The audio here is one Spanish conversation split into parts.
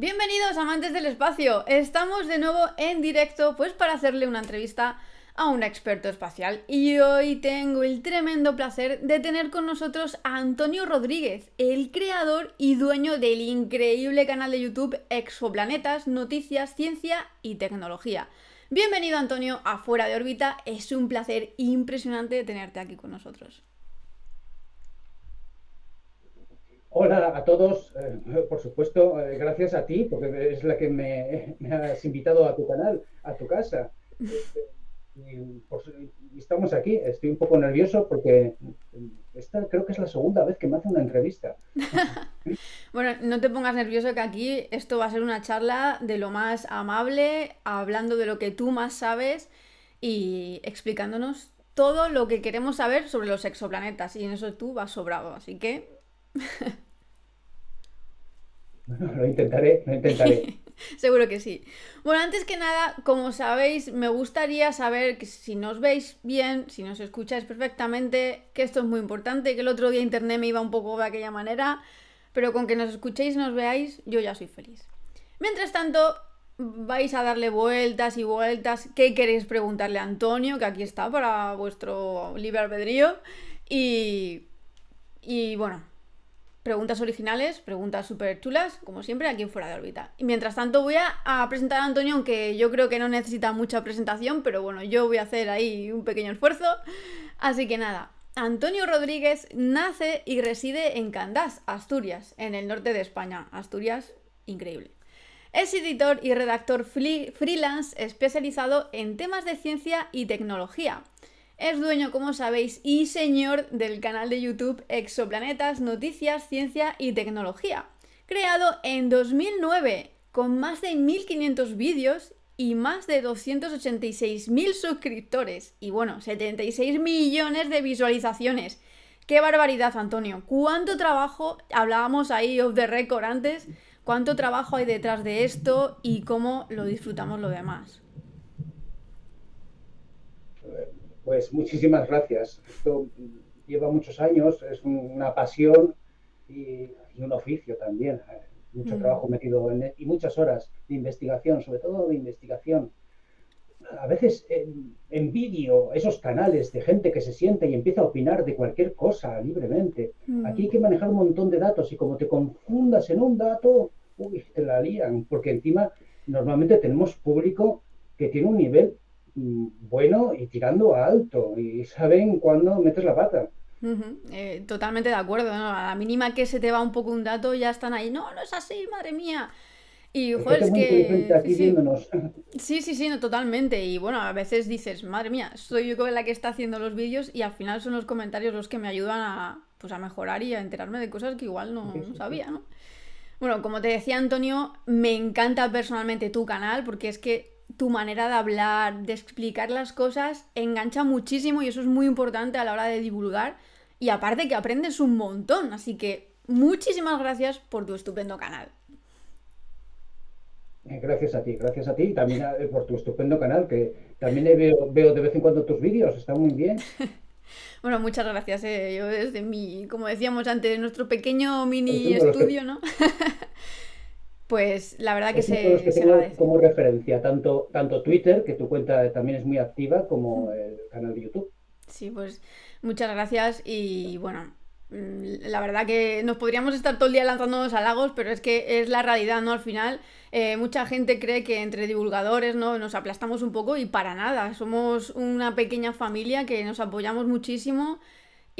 Bienvenidos amantes del espacio, estamos de nuevo en directo pues para hacerle una entrevista a un experto espacial y hoy tengo el tremendo placer de tener con nosotros a Antonio Rodríguez, el creador y dueño del increíble canal de YouTube Exoplanetas, Noticias, Ciencia y Tecnología. Bienvenido Antonio a Fuera de órbita, es un placer impresionante tenerte aquí con nosotros. Hola a todos, por supuesto, gracias a ti, porque es la que me has invitado a tu canal, a tu casa. Este, y estamos aquí, estoy un poco nervioso porque esta creo que es la segunda vez que me hace una entrevista. Bueno, no te pongas nervioso que aquí esto va a ser una charla de lo más amable, hablando de lo que tú más sabes y explicándonos todo lo que queremos saber sobre los exoplanetas. Y en eso tú vas sobrado, así que Bueno, lo intentaré, lo intentaré. seguro que sí. Bueno, antes que nada, como sabéis, me gustaría saber que si nos veis bien, si nos escucháis perfectamente, que esto es muy importante, que el otro día internet me iba un poco de aquella manera, pero con que nos escuchéis y nos veáis, yo ya soy feliz. Mientras tanto, vais a darle vueltas y vueltas. ¿Qué queréis preguntarle a Antonio? Que aquí está para vuestro libre albedrío. Y, y bueno, preguntas originales, preguntas súper chulas, como siempre, aquí en Fuera de órbita. Y mientras tanto voy a presentar a Antonio, aunque yo creo que no necesita mucha presentación, pero bueno, yo voy a hacer ahí un pequeño esfuerzo. Así que nada, Antonio Rodríguez nace y reside en Candás, Asturias, en el norte de España. Asturias, increíble. Es editor y redactor freelance especializado en temas de ciencia y tecnología. Es dueño, como sabéis, y señor del canal de YouTube Exoplanetas, Noticias, Ciencia y Tecnología, creado en 2009, con más de 1500 vídeos y más de 286.000 suscriptores. Y bueno, 76 millones de visualizaciones. ¡Qué barbaridad, Antonio! ¿Cuánto trabajo, hablábamos ahí off the record antes, cuánto trabajo hay detrás de esto y cómo lo disfrutamos los demás? Pues muchísimas gracias. Esto lleva muchos años, es una pasión y un oficio también. Mucho Mm. trabajo metido en él y muchas horas de investigación, sobre todo de investigación. A veces envidio esos canales de gente que se siente y empieza a opinar de cualquier cosa libremente. Aquí hay Mm. que manejar un montón de datos y como te confundas en un dato, uy, te la lían, porque encima normalmente tenemos público que tiene un nivel bueno y tirando a alto y saben cuándo metes la pata. Totalmente de acuerdo, ¿no? A la mínima que se te va un poco un dato, ya están ahí. No, no es así, madre mía. Y, Hay joder, gente es muy inteligente que. Sí, aquí sí. viéndonos. Sí, sí, sí, no, totalmente. Y bueno, a veces dices, madre mía, soy yo la que está haciendo los vídeos y al final son los comentarios los que me ayudan a, pues, a mejorar y a enterarme de cosas que igual Sí, no sí, sí. sabía, ¿no? Bueno, como te decía Antonio, me encanta personalmente tu canal porque es que tu manera de hablar, de explicar las cosas, engancha muchísimo y eso es muy importante a la hora de divulgar. Y aparte que aprendes un montón, así que muchísimas gracias por tu estupendo canal. Gracias a ti y también por tu estupendo canal, que también veo de vez en cuando tus vídeos, está muy bien. Bueno, muchas gracias. Yo desde mi, como decíamos antes, nuestro pequeño Es mini uno de los que, estudio, ¿no? Pues la verdad que es uno de los que se tengo agradece. como referencia, tanto Twitter, que tu cuenta también es muy activa, como el canal de YouTube. Sí, pues muchas gracias y bueno, la verdad que nos podríamos estar todo el día lanzándonos halagos, pero es que es la realidad, ¿no? Al final, mucha gente cree que entre divulgadores, ¿no? Nos aplastamos un poco y para nada, somos una pequeña familia que nos apoyamos muchísimo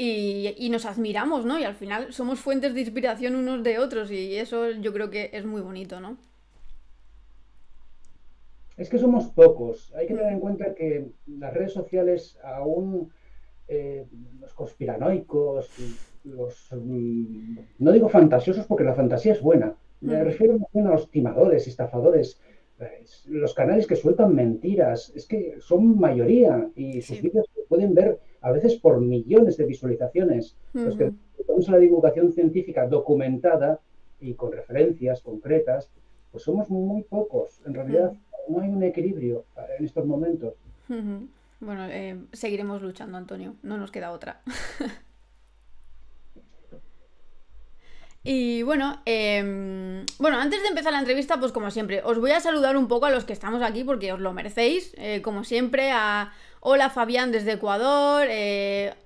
y nos admiramos, ¿no? Y al final somos fuentes de inspiración unos de otros y eso yo creo que es muy bonito, ¿no? Es que somos pocos. Hay que tener Mm. en cuenta que las redes sociales aún eh, los conspiranoicos, no digo fantasiosos porque la fantasía es buena, me Ujú. refiero más bien a los timadores, estafadores, los canales que sueltan mentiras, es que son mayoría y sus Sí. vídeos se pueden ver a veces por millones de visualizaciones. Los que Ujú. dedicamos a la divulgación científica documentada y con referencias concretas, pues somos muy pocos. En realidad Ujú. no hay un equilibrio en estos momentos. Ujú. Bueno, seguiremos luchando, Antonio, no nos queda otra. Y bueno, antes de empezar la entrevista, pues como siempre, os voy a saludar un poco a los que estamos aquí porque os lo merecéis. Como siempre, a Hola Fabián desde Ecuador,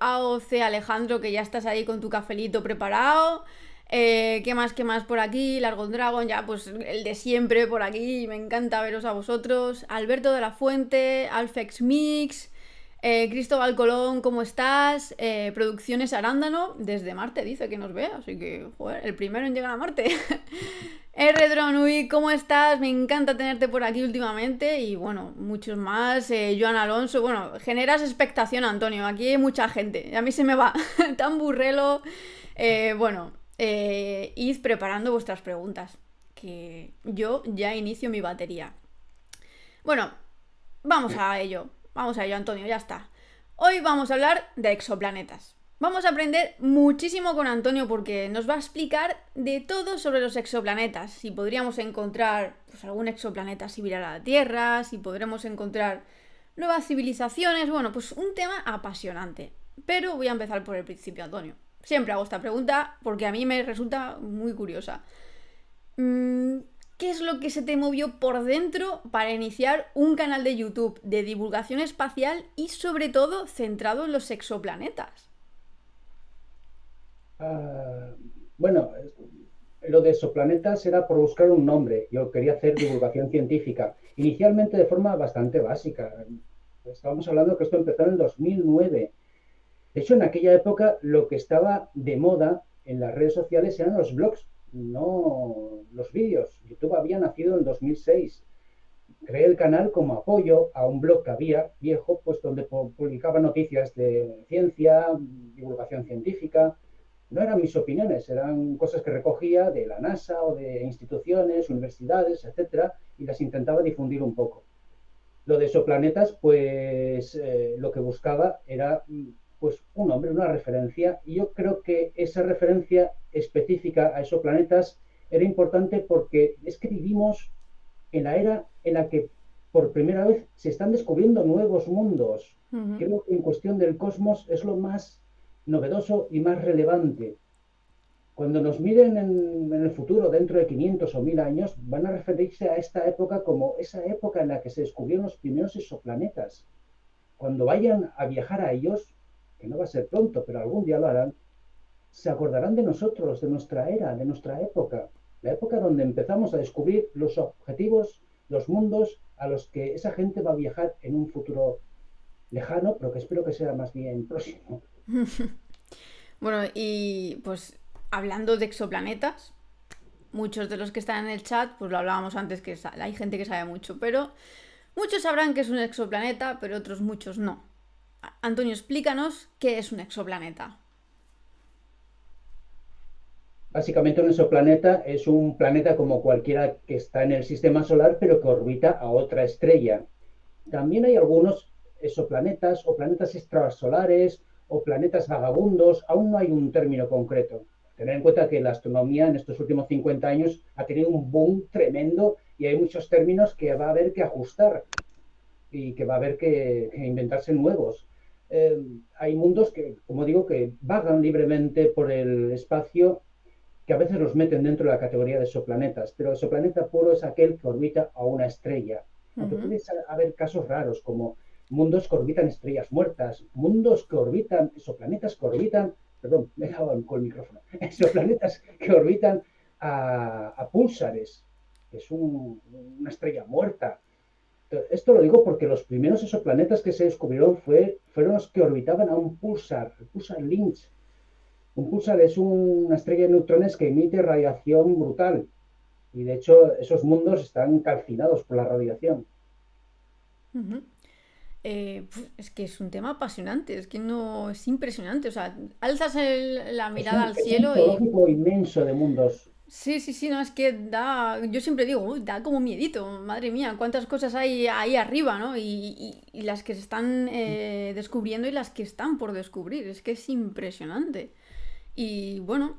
AOC Alejandro, que ya estás ahí con tu cafelito preparado. ¿Qué más, qué más por aquí? Largon Dragon, ya pues el de siempre por aquí, me encanta veros a vosotros. Alberto de la Fuente, Alfex Mix, Cristóbal Colón, ¿cómo estás? Producciones Arándano, desde Marte dice que nos ve, así que, joder, el primero en llegar a Marte. R-Drone, ¿cómo estás? Me encanta tenerte por aquí últimamente y bueno, muchos más. Joan Alonso, bueno, generas expectación, Antonio, aquí hay mucha gente, y a mí se me va tan burrelo. Id preparando vuestras preguntas, que yo ya inicio mi batería. Bueno, vamos a ello, Antonio, ya está. Hoy vamos a hablar de exoplanetas. Vamos a aprender muchísimo con Antonio porque nos va a explicar de todo sobre los exoplanetas. Si podríamos encontrar pues, algún exoplaneta similar a la Tierra, si podremos encontrar nuevas civilizaciones. Bueno, pues un tema apasionante. Pero voy a empezar por el principio, Antonio. Siempre hago esta pregunta porque a mí me resulta muy curiosa. ¿Qué es lo que se te movió por dentro para iniciar un canal de YouTube de divulgación espacial y sobre todo centrado en los exoplanetas? Ah, bueno, lo de exoplanetas era por buscar un nombre. Yo quería hacer divulgación científica, inicialmente de forma bastante básica. Estábamos hablando que esto empezó en el 2009. De hecho, en aquella época lo que estaba de moda en las redes sociales eran los blogs, no los vídeos. YouTube había nacido en 2006. Creé el canal como apoyo a un blog que había viejo, pues donde publicaba noticias de ciencia, divulgación científica. No eran mis opiniones, eran cosas que recogía de la NASA o de instituciones, universidades, etcétera, y las intentaba difundir un poco. Lo de exoplanetas, pues lo que buscaba era pues un nombre, una referencia, y yo creo que esa referencia específica a exoplanetas era importante porque es que vivimos en la era en la que por primera vez se están descubriendo nuevos mundos. Uh-huh. Creo que en cuestión del cosmos es lo más novedoso y más relevante. Cuando nos miren en el futuro, dentro de 500 o 1000 años, van a referirse a esta época como esa época en la que se descubrieron los primeros exoplanetas. Cuando vayan a viajar a ellos, que no va a ser pronto, pero algún día lo harán, se acordarán de nosotros, de nuestra era, de nuestra época. La época donde empezamos a descubrir los objetivos, los mundos a los que esa gente va a viajar en un futuro lejano, pero que espero que sea más bien próximo. Bueno, y pues hablando de exoplanetas, muchos de los que están en el chat, pues lo hablábamos antes, que hay gente que sabe mucho, pero muchos sabrán que es un exoplaneta, pero otros muchos no. Antonio, explícanos qué es un exoplaneta. Básicamente un exoplaneta es un planeta como cualquiera que está en el sistema solar, pero que orbita a otra estrella. También hay algunos exoplanetas o planetas extrasolares o planetas vagabundos. Aún no hay un término concreto. Tener en cuenta que la astronomía en estos últimos 50 años ha tenido un boom tremendo y hay muchos términos que va a haber que ajustar y que va a haber que inventarse nuevos. Hay mundos que, como digo, que vagan libremente por el espacio, que a veces los meten dentro de la categoría de exoplanetas, pero exoplaneta puro es aquel que orbita a una estrella. Aunque Uh-huh. puede haber casos raros como mundos que orbitan estrellas muertas, mundos que orbitan, exoplanetas que orbitan, perdón, me he dado con el micrófono, exoplanetas que orbitan a púlsares, que es una estrella muerta. Esto lo digo porque los primeros exoplanetas que se descubrieron fueron los que orbitaban a un pulsar, el pulsar Lynch. Un pulsar es una estrella de neutrones que emite radiación brutal. Y de hecho, esos mundos están calcinados por la radiación. Uh-huh. Es que es un tema apasionante, es que no es impresionante, o sea, alzas la mirada al Es un cielo y zoológico inmenso de mundos. sí, sí, sí, no, es que da, yo siempre digo, uy, da como miedito, madre mía, cuántas cosas hay ahí arriba, ¿no? Y las que se están descubriendo y las que están por descubrir, es que es impresionante. Y bueno,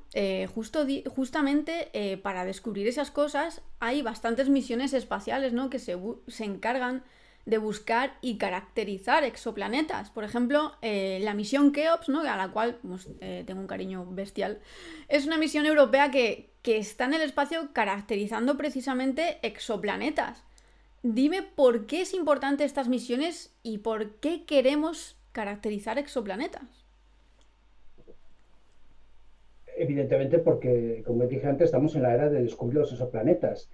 justamente para descubrir esas cosas hay bastantes misiones espaciales, ¿no? Que se encargan de buscar y caracterizar exoplanetas. Por ejemplo, la misión Keops, ¿no? A la cual pues, tengo un cariño bestial, es una misión europea que está en el espacio caracterizando precisamente exoplanetas. Dime por qué es importante estas misiones y por qué queremos caracterizar exoplanetas. Evidentemente porque, como dije antes, estamos en la era de descubrir los exoplanetas.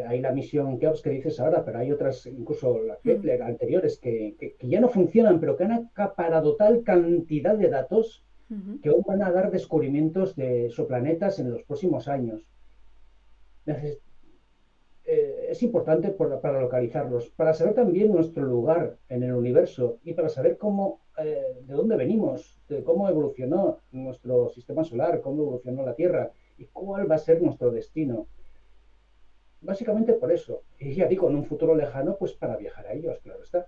Hay la misión Keops que dices ahora, pero hay otras, incluso la Mm, Kepler, anteriores, que ya no funcionan, pero que han acaparado tal cantidad de datos ujú, que aún van a dar descubrimientos de exoplanetas en los próximos años. Es importante para localizarlos, para saber también nuestro lugar en el universo y para saber de dónde venimos, de cómo evolucionó nuestro sistema solar, cómo evolucionó la Tierra y cuál va a ser nuestro destino. Básicamente por eso. Y ya digo, en un futuro lejano, pues para viajar a ellos, claro está.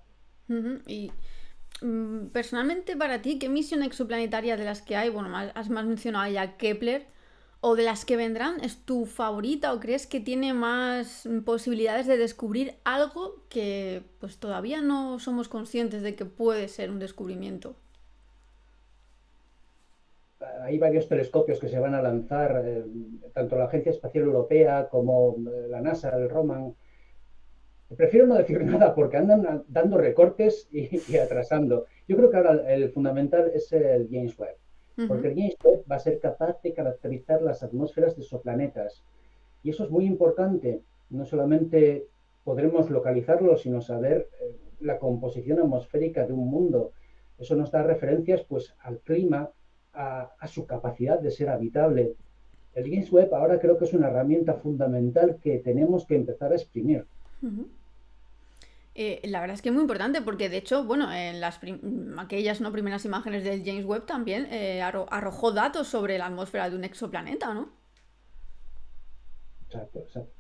ujú. Y personalmente para ti, ¿qué misión exoplanetaria de las que hay, bueno, has más mencionado ya Kepler, o de las que vendrán, es tu favorita o crees que tiene más posibilidades de descubrir algo que pues todavía no somos conscientes de que puede ser un descubrimiento? Hay varios telescopios que se van a lanzar, tanto la Agencia Espacial Europea como la NASA, el Roman. Prefiero no decir nada porque andan dando recortes y atrasando. Yo creo que ahora el fundamental es el James Webb, porque Ujú, el James Webb va a ser capaz de caracterizar las atmósferas de exoplanetas. Y eso es muy importante. No solamente podremos localizarlo, sino saber la composición atmosférica de un mundo. Eso nos da referencias pues, al clima, a su capacidad de ser habitable. El James Webb ahora creo que es una herramienta fundamental que tenemos que empezar a exprimir. ujú. La verdad es que es muy importante porque de hecho, bueno, en aquellas no primeras imágenes del James Webb también arrojó datos sobre la atmósfera de un exoplaneta, ¿no? Exacto, exacto.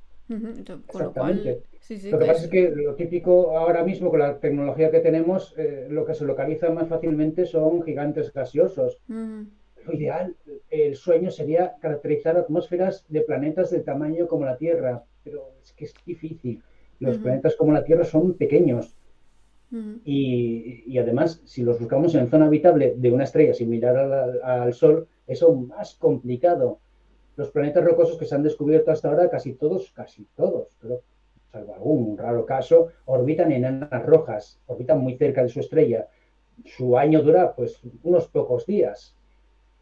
Con lo cual, Exactamente. sí, sí, Lo que que pasa es... es que lo típico ahora mismo con la tecnología que tenemos, lo que se localiza más fácilmente son gigantes gaseosos. Ujú, Lo ideal, el sueño sería caracterizar atmósferas de planetas del tamaño como la Tierra, pero es que es difícil. Los ujú, planetas como la Tierra son pequeños ujú, y además, si los buscamos en zona habitable de una estrella similar al Sol, es aún más complicado. Los planetas rocosos que se han descubierto hasta ahora, casi todos, pero salvo algún raro caso, orbitan en enanas rojas, orbitan muy cerca de su estrella. Su año dura pues unos pocos días.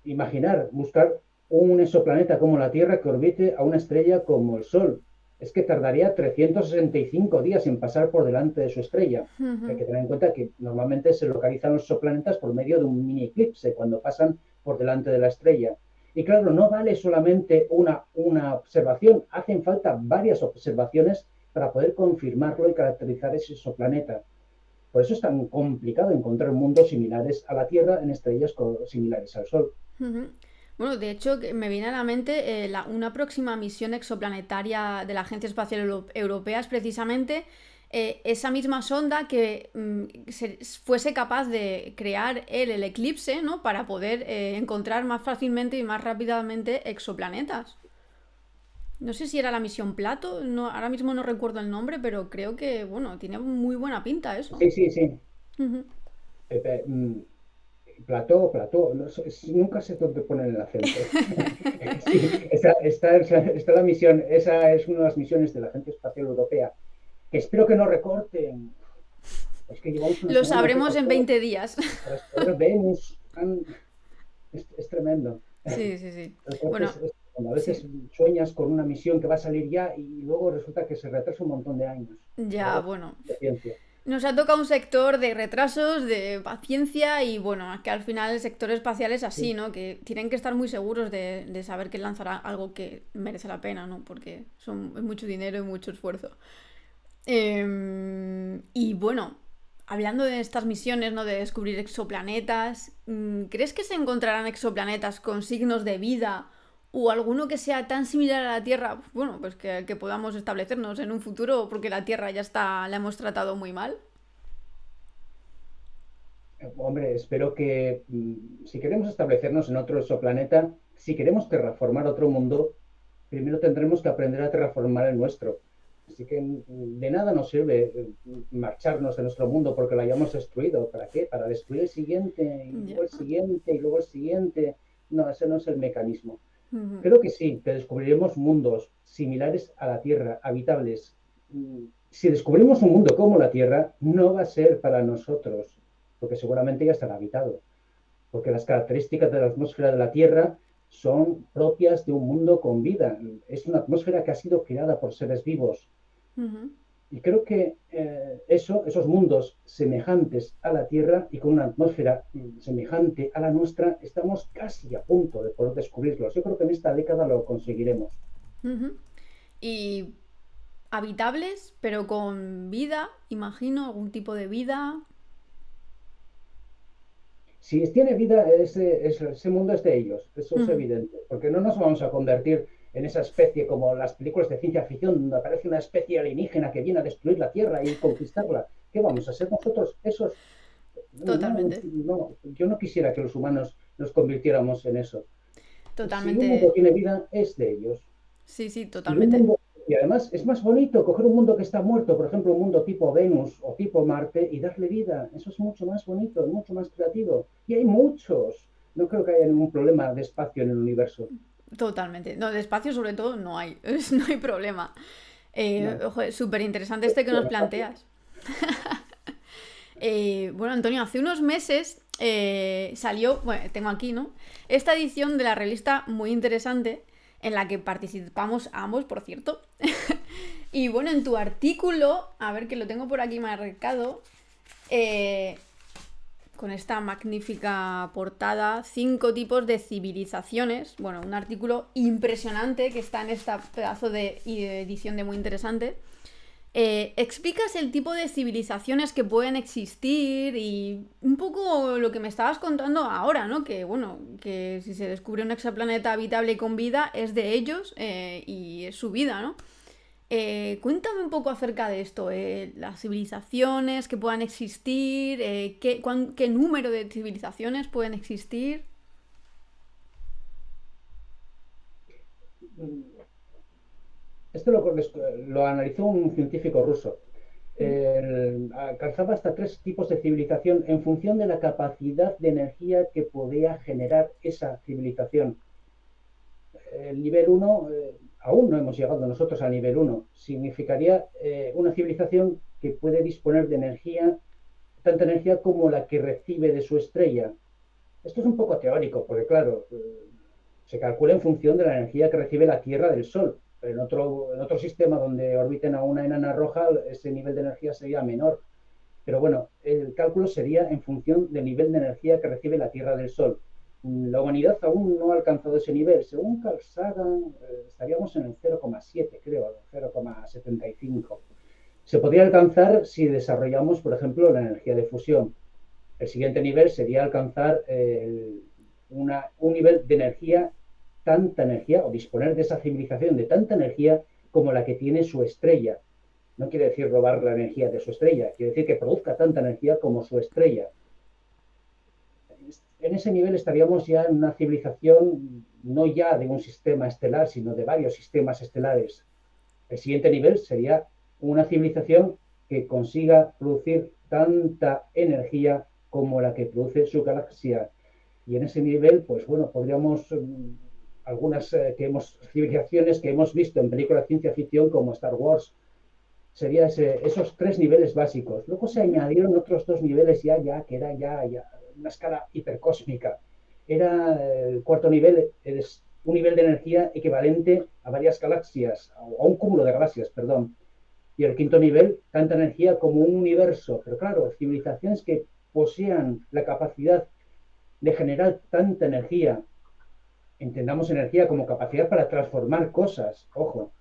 Imaginar, buscar un exoplaneta como la Tierra que orbite a una estrella como el Sol. Es que tardaría 365 días en pasar por delante de su estrella. Hay ujú. que tener en cuenta que normalmente se localizan los exoplanetas por medio de un mini eclipse, cuando pasan por delante de la estrella. Y claro, no vale solamente una observación, hacen falta varias observaciones para poder confirmarlo y caracterizar ese exoplaneta. Por eso es tan complicado encontrar mundos similares a la Tierra en estrellas similares al Sol. Ujú. Bueno, de hecho, que me viene a la mente una próxima misión exoplanetaria de la Agencia Espacial Europea es precisamente esa misma sonda que fuese capaz de crear el eclipse, ¿no? Para poder encontrar más fácilmente y más rápidamente exoplanetas. No sé si era la misión Plato, no, ahora mismo no recuerdo el nombre, pero creo que, bueno, tiene muy buena pinta eso. Sí, sí, sí. Ujú. Eh, mm, Plató, no sé, nunca sé dónde poner el acento. Sí, está la misión, esa es una de las misiones de la Agencia Espacial Europea, que espero que no recorten. Es que llevamos unas Lo semanas de sabremos en paseo 20 días. para explorar Venus. Es tremendo. Sí, sí, sí. Bueno, Recortes es cuando a veces sí. sueñas con una misión que va a salir ya y luego resulta que se retrasa un montón de años. Pero Ya, bueno, bueno. paciencia. Nos ha tocado un sector de retrasos, de paciencia y bueno, que al final el sector espacial es así, Sí. ¿no? Que tienen que estar muy seguros de saber que lanzará algo que merece la pena, ¿no? Porque es mucho dinero y mucho esfuerzo. Y bueno, hablando de estas misiones, ¿no? De descubrir exoplanetas, ¿crees que se encontrarán exoplanetas con signos de vida o alguno que sea tan similar a la Tierra, bueno, pues que podamos establecernos en un futuro porque la Tierra ya está, la hemos tratado muy mal? Hombre, espero que si queremos establecernos en otro exoplaneta, si queremos terraformar otro mundo, primero tendremos que aprender a terraformar el nuestro. Así que de nada nos sirve marcharnos de nuestro mundo porque lo hayamos destruido. ¿Para qué? Para destruir el siguiente, y Ya. luego el siguiente, y luego el siguiente. No, ese no es el mecanismo. Ujú. Creo que sí, que descubriremos mundos similares a la Tierra, habitables. Si descubrimos un mundo como la Tierra, no va a ser para nosotros, porque seguramente ya estará habitado, porque las características de la atmósfera de la Tierra son propias de un mundo con vida. Es una atmósfera que ha sido creada por seres vivos. Ujú. Y creo que esos mundos semejantes a la Tierra y con una atmósfera semejante a la nuestra, estamos casi a punto de poder descubrirlos. Yo creo que en esta década lo conseguiremos. Ujú. Y habitables, pero con vida, imagino, algún tipo de vida. Si tiene vida, ese mundo es de ellos, eso es Ujú. evidente, porque no nos vamos a convertir en esa especie como las películas de ciencia ficción, donde aparece una especie alienígena que viene a destruir la Tierra y conquistarla. ¿Qué vamos a ser nosotros? Esos. No, no, Totalmente. no, yo no quisiera que los humanos nos convirtiéramos en eso. Si un mundo Totalmente. tiene vida, es de ellos. Sí, sí, Y un totalmente. mundo, y además es más bonito coger un mundo que está muerto, por ejemplo, un mundo tipo Venus o tipo Marte, y darle vida. Eso es mucho más bonito, mucho más creativo. Y hay muchos. No creo que haya ningún problema de espacio en el universo. Totalmente. No, de espacio sobre todo no hay. No hay problema. No. Ojo, es súper interesante este que nos planteas. Bueno, Antonio, hace unos meses salió, bueno, tengo aquí, ¿no? Esta edición de la revista muy interesante, en la que participamos ambos, por cierto. Y bueno, en tu artículo, a ver que lo tengo por aquí marcado, eh, con esta magnífica portada, 5 tipos de civilizaciones. Bueno, un artículo impresionante que está en esta pedazo de edición de muy interesante. Explicas el tipo de civilizaciones que pueden existir y un poco lo que me estabas contando ahora, ¿no? Que bueno, que si se descubre un exoplaneta habitable y con vida es de ellos y es su vida, ¿no? Cuéntame un poco acerca de esto, las civilizaciones que puedan existir, qué número de civilizaciones pueden existir. Esto lo analizó un científico ruso. Alcanzaba hasta 3 tipos de civilización en función de la capacidad de energía que podía generar esa civilización. El nivel uno aún no hemos llegado nosotros al nivel uno. Significaría una civilización que puede disponer de energía, tanta energía como la que recibe de su estrella. Esto es un poco teórico, porque claro, se calcula en función de la energía que recibe la Tierra del Sol. En otro sistema donde orbiten a una enana roja, ese nivel de energía sería menor. Pero bueno, el cálculo sería en función del nivel de energía que recibe la Tierra del Sol. La humanidad aún no ha alcanzado ese nivel. Según Carl Sagan, estaríamos en el 0,7, creo, 0,75. Se podría alcanzar si desarrollamos, por ejemplo, la energía de fusión. El siguiente nivel sería alcanzar un nivel de energía, tanta energía, o disponer de esa civilización de tanta energía como la que tiene su estrella. No quiere decir robar la energía de su estrella, quiere decir que produzca tanta energía como su estrella. En ese nivel estaríamos ya en una civilización no ya de un sistema estelar, sino de varios sistemas estelares. El siguiente nivel sería una civilización que consiga producir tanta energía como la que produce su galaxia. Y en ese nivel, pues bueno, podríamos algunas civilizaciones que hemos visto en películas de ciencia ficción como Star Wars, sería esos 3 niveles básicos. Luego se Ujú. añadieron otros 2 niveles que era ya una escala hipercósmica. Era el cuarto nivel, es un nivel de energía equivalente a varias galaxias, o a un cúmulo de galaxias, perdón. Y el quinto nivel, tanta energía como un universo. Pero claro, civilizaciones que posean la capacidad de generar tanta energía, entendamos energía como capacidad para transformar cosas, ojo,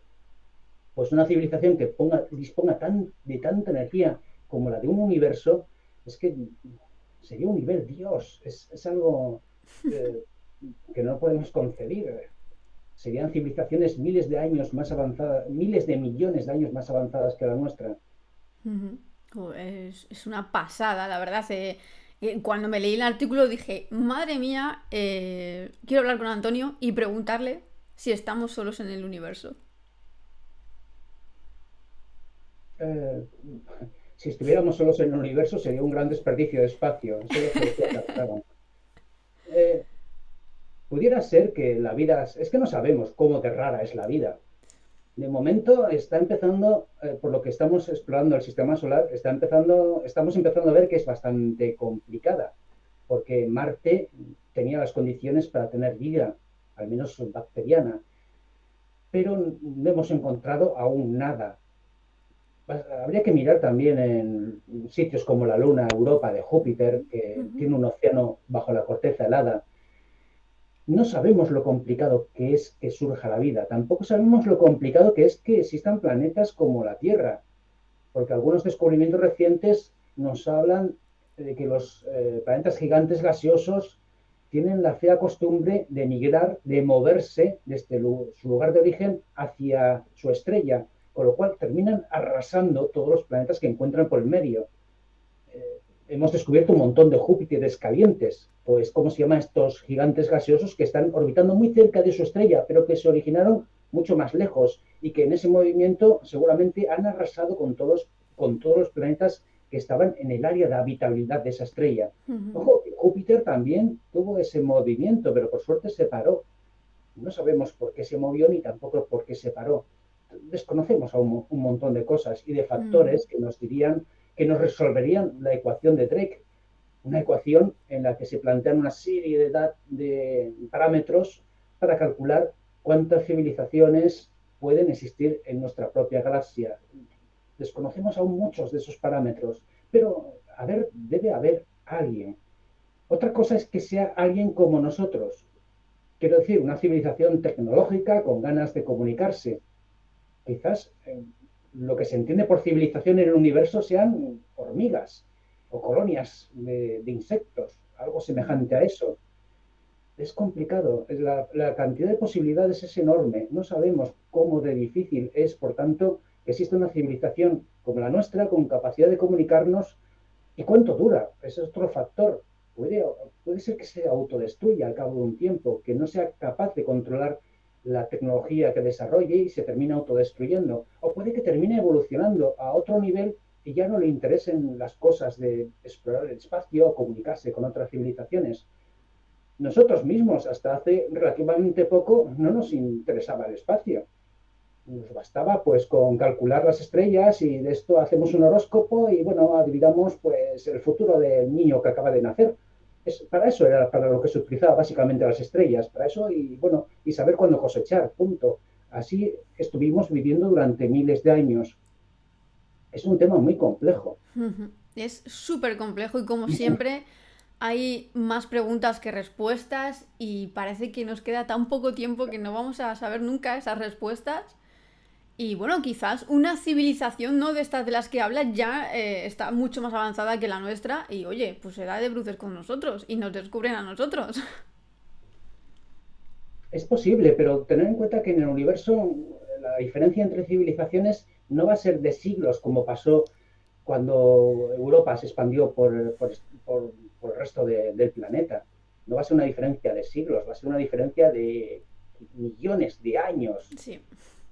pues una civilización que disponga de tanta energía como la de un universo, es que sería un nivel Dios, es algo eh, que no podemos concebir. Serían civilizaciones miles de años más avanzadas, miles de millones de años más avanzadas que la nuestra. Ujú. Es una pasada, la verdad. Cuando me leí el artículo dije, madre mía, quiero hablar con Antonio y preguntarle si estamos solos en el universo. eh, si estuviéramos solos en el universo sería un gran desperdicio de espacio. Eso es lo que decía Carl Sagan. Eh, Pudiera ser que la vida, es que no sabemos cómo de rara es la vida. De momento está empezando, por lo que estamos explorando el sistema solar, estamos empezando a ver que es bastante complicada, porque Marte tenía las condiciones para tener vida, al menos bacteriana, pero no hemos encontrado aún nada. Habría que mirar también en sitios como la Luna, Europa, de Júpiter, que Ujú. tiene un océano bajo la corteza helada. No sabemos lo complicado que es que surja la vida, tampoco sabemos lo complicado que es que existan planetas como la Tierra, porque algunos descubrimientos recientes nos hablan de que los planetas gigantes gaseosos tienen la fea costumbre de migrar, de moverse desde su lugar de origen hacia su estrella, con lo cual terminan arrasando todos los planetas que encuentran por el medio. Hemos descubierto un montón de Júpiteres calientes, pues ¿cómo se llaman estos gigantes gaseosos que están orbitando muy cerca de su estrella, pero que se originaron mucho más lejos y que en ese movimiento seguramente han arrasado con todos los planetas que estaban en el área de habitabilidad de esa estrella? Ujú. Ojo, Júpiter también tuvo ese movimiento, pero por suerte se paró. No sabemos por qué se movió ni tampoco por qué se paró. Desconocemos aún un montón de cosas y de Mm. factores que nos dirían, que nos resolverían la ecuación de Drake, una ecuación en la que se plantean una serie de parámetros para calcular cuántas civilizaciones pueden existir en nuestra propia galaxia. Desconocemos aún muchos de esos parámetros, pero debe haber alguien. Otra cosa es que sea alguien como nosotros, quiero decir, una civilización tecnológica con ganas de comunicarse. Quizás lo que se entiende por civilización en el universo sean hormigas o colonias de insectos, algo Ujú. semejante a eso. Es complicado, la cantidad de posibilidades es enorme, no sabemos cómo de difícil es, por tanto, que exista una civilización como la nuestra con capacidad de comunicarnos. ¿Y cuánto dura? Ese es otro factor. Puede, puede ser que se autodestruya al cabo de un tiempo, que no sea capaz de controlar la tecnología que desarrolle y se termine autodestruyendo. O puede que termine evolucionando a otro nivel y ya no le interesen las cosas de explorar el espacio o comunicarse con otras civilizaciones. Nosotros mismos, hasta hace relativamente poco, no nos interesaba el espacio. Nos bastaba pues con calcular las estrellas y de esto hacemos un horóscopo y bueno, adivinamos pues el futuro del niño que acaba de nacer. Para eso era para lo que se utilizaba básicamente las estrellas, para eso y bueno, y saber cuándo cosechar, punto. Así estuvimos viviendo durante miles de años. Es un tema muy complejo. Ujú. Es súper complejo y como siempre hay más preguntas que respuestas y parece que nos queda tan poco tiempo que no vamos a saber nunca esas respuestas. Y bueno, quizás una civilización, ¿no? De estas de las que hablas ya está mucho más avanzada que la nuestra y oye, pues se da de bruces con nosotros y nos descubren a nosotros. Es posible, pero tener en cuenta que en el universo la diferencia entre civilizaciones no va a ser de siglos como pasó cuando Europa se expandió por el resto del planeta. No va a ser una diferencia de siglos, va a ser una diferencia de millones de años. Sí.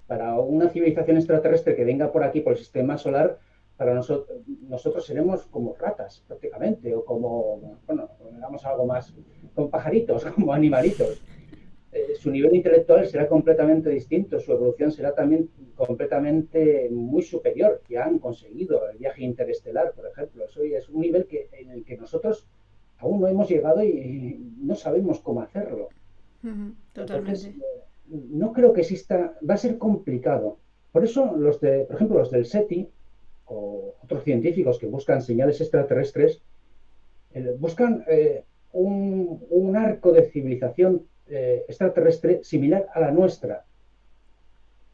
Para una civilización extraterrestre que venga por aquí, por el sistema solar, para nosotros seremos como ratas prácticamente, o como, bueno, digamos algo más, como pajaritos, como animalitos. Su nivel intelectual será completamente distinto, su evolución será también completamente muy superior, que han conseguido el viaje interestelar, por ejemplo. Eso es un nivel en el que nosotros aún no hemos llegado y no sabemos cómo hacerlo. Ujú. Entonces, Totalmente. no creo que exista, va a ser complicado. Por eso, por ejemplo, los del SETI o otros científicos que buscan señales extraterrestres, buscan un arco de civilización extraterrestre similar a la nuestra,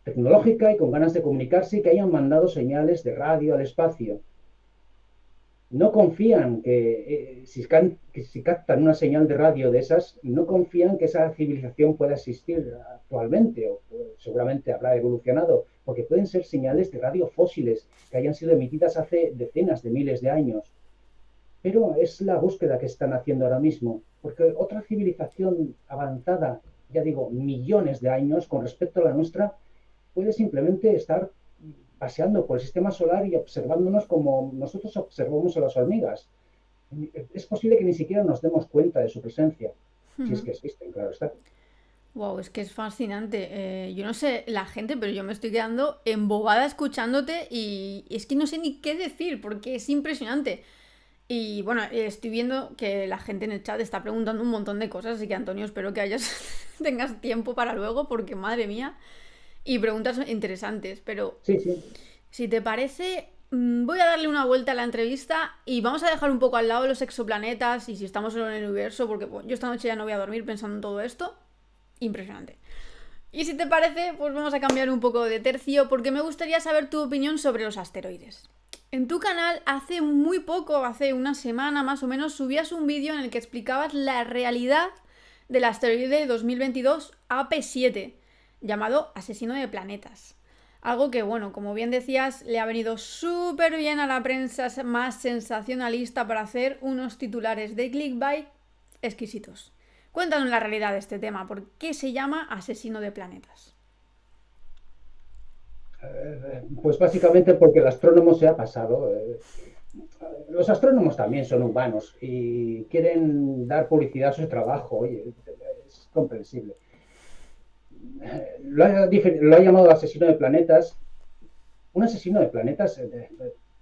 tecnológica y con ganas de comunicarse y que hayan mandado señales de radio al espacio. No confían que si captan una señal de radio de esas, no confían que esa civilización pueda existir actualmente o seguramente habrá evolucionado, porque pueden ser señales de radio fósiles que hayan sido emitidas hace decenas de miles de años. Pero es la búsqueda que están haciendo ahora mismo, porque otra civilización avanzada, ya digo, millones de años con respecto a la nuestra, puede simplemente estar paseando por el sistema solar y observándonos como nosotros observamos a las hormigas. Es posible que ni siquiera nos demos cuenta de su presencia, si es que existen, claro está. Wow, es que es fascinante. Yo no sé la gente, pero yo me estoy quedando embobada escuchándote y es que no sé ni qué decir porque es impresionante. Y bueno, estoy viendo que la gente en el chat está preguntando un montón de cosas, así que Antonio, espero que tengas tiempo para luego porque madre mía. Y preguntas interesantes, pero Sí, sí. si te parece, voy a darle una vuelta a la entrevista y vamos a dejar un poco al lado los exoplanetas y si estamos solo en el universo, porque bueno, yo esta noche ya no voy a dormir pensando en todo esto. Impresionante. Y si te parece, pues vamos a cambiar un poco de tercio porque me gustaría saber tu opinión sobre los asteroides. En tu canal hace muy poco, hace una semana más o menos, subías un vídeo en el que explicabas la realidad del asteroide 2022 AP7, llamado Asesino de Planetas. Algo que, bueno, como bien decías, le ha venido súper bien a la prensa más sensacionalista para hacer unos titulares de clickbait exquisitos. Cuéntanos la realidad de este tema, ¿por qué se llama Asesino de Planetas? Pues básicamente porque el astrónomo se ha pasado. Los astrónomos también son humanos y quieren dar publicidad a su trabajo. Oye, es comprensible. Lo ha llamado asesino de planetas. Un asesino de planetas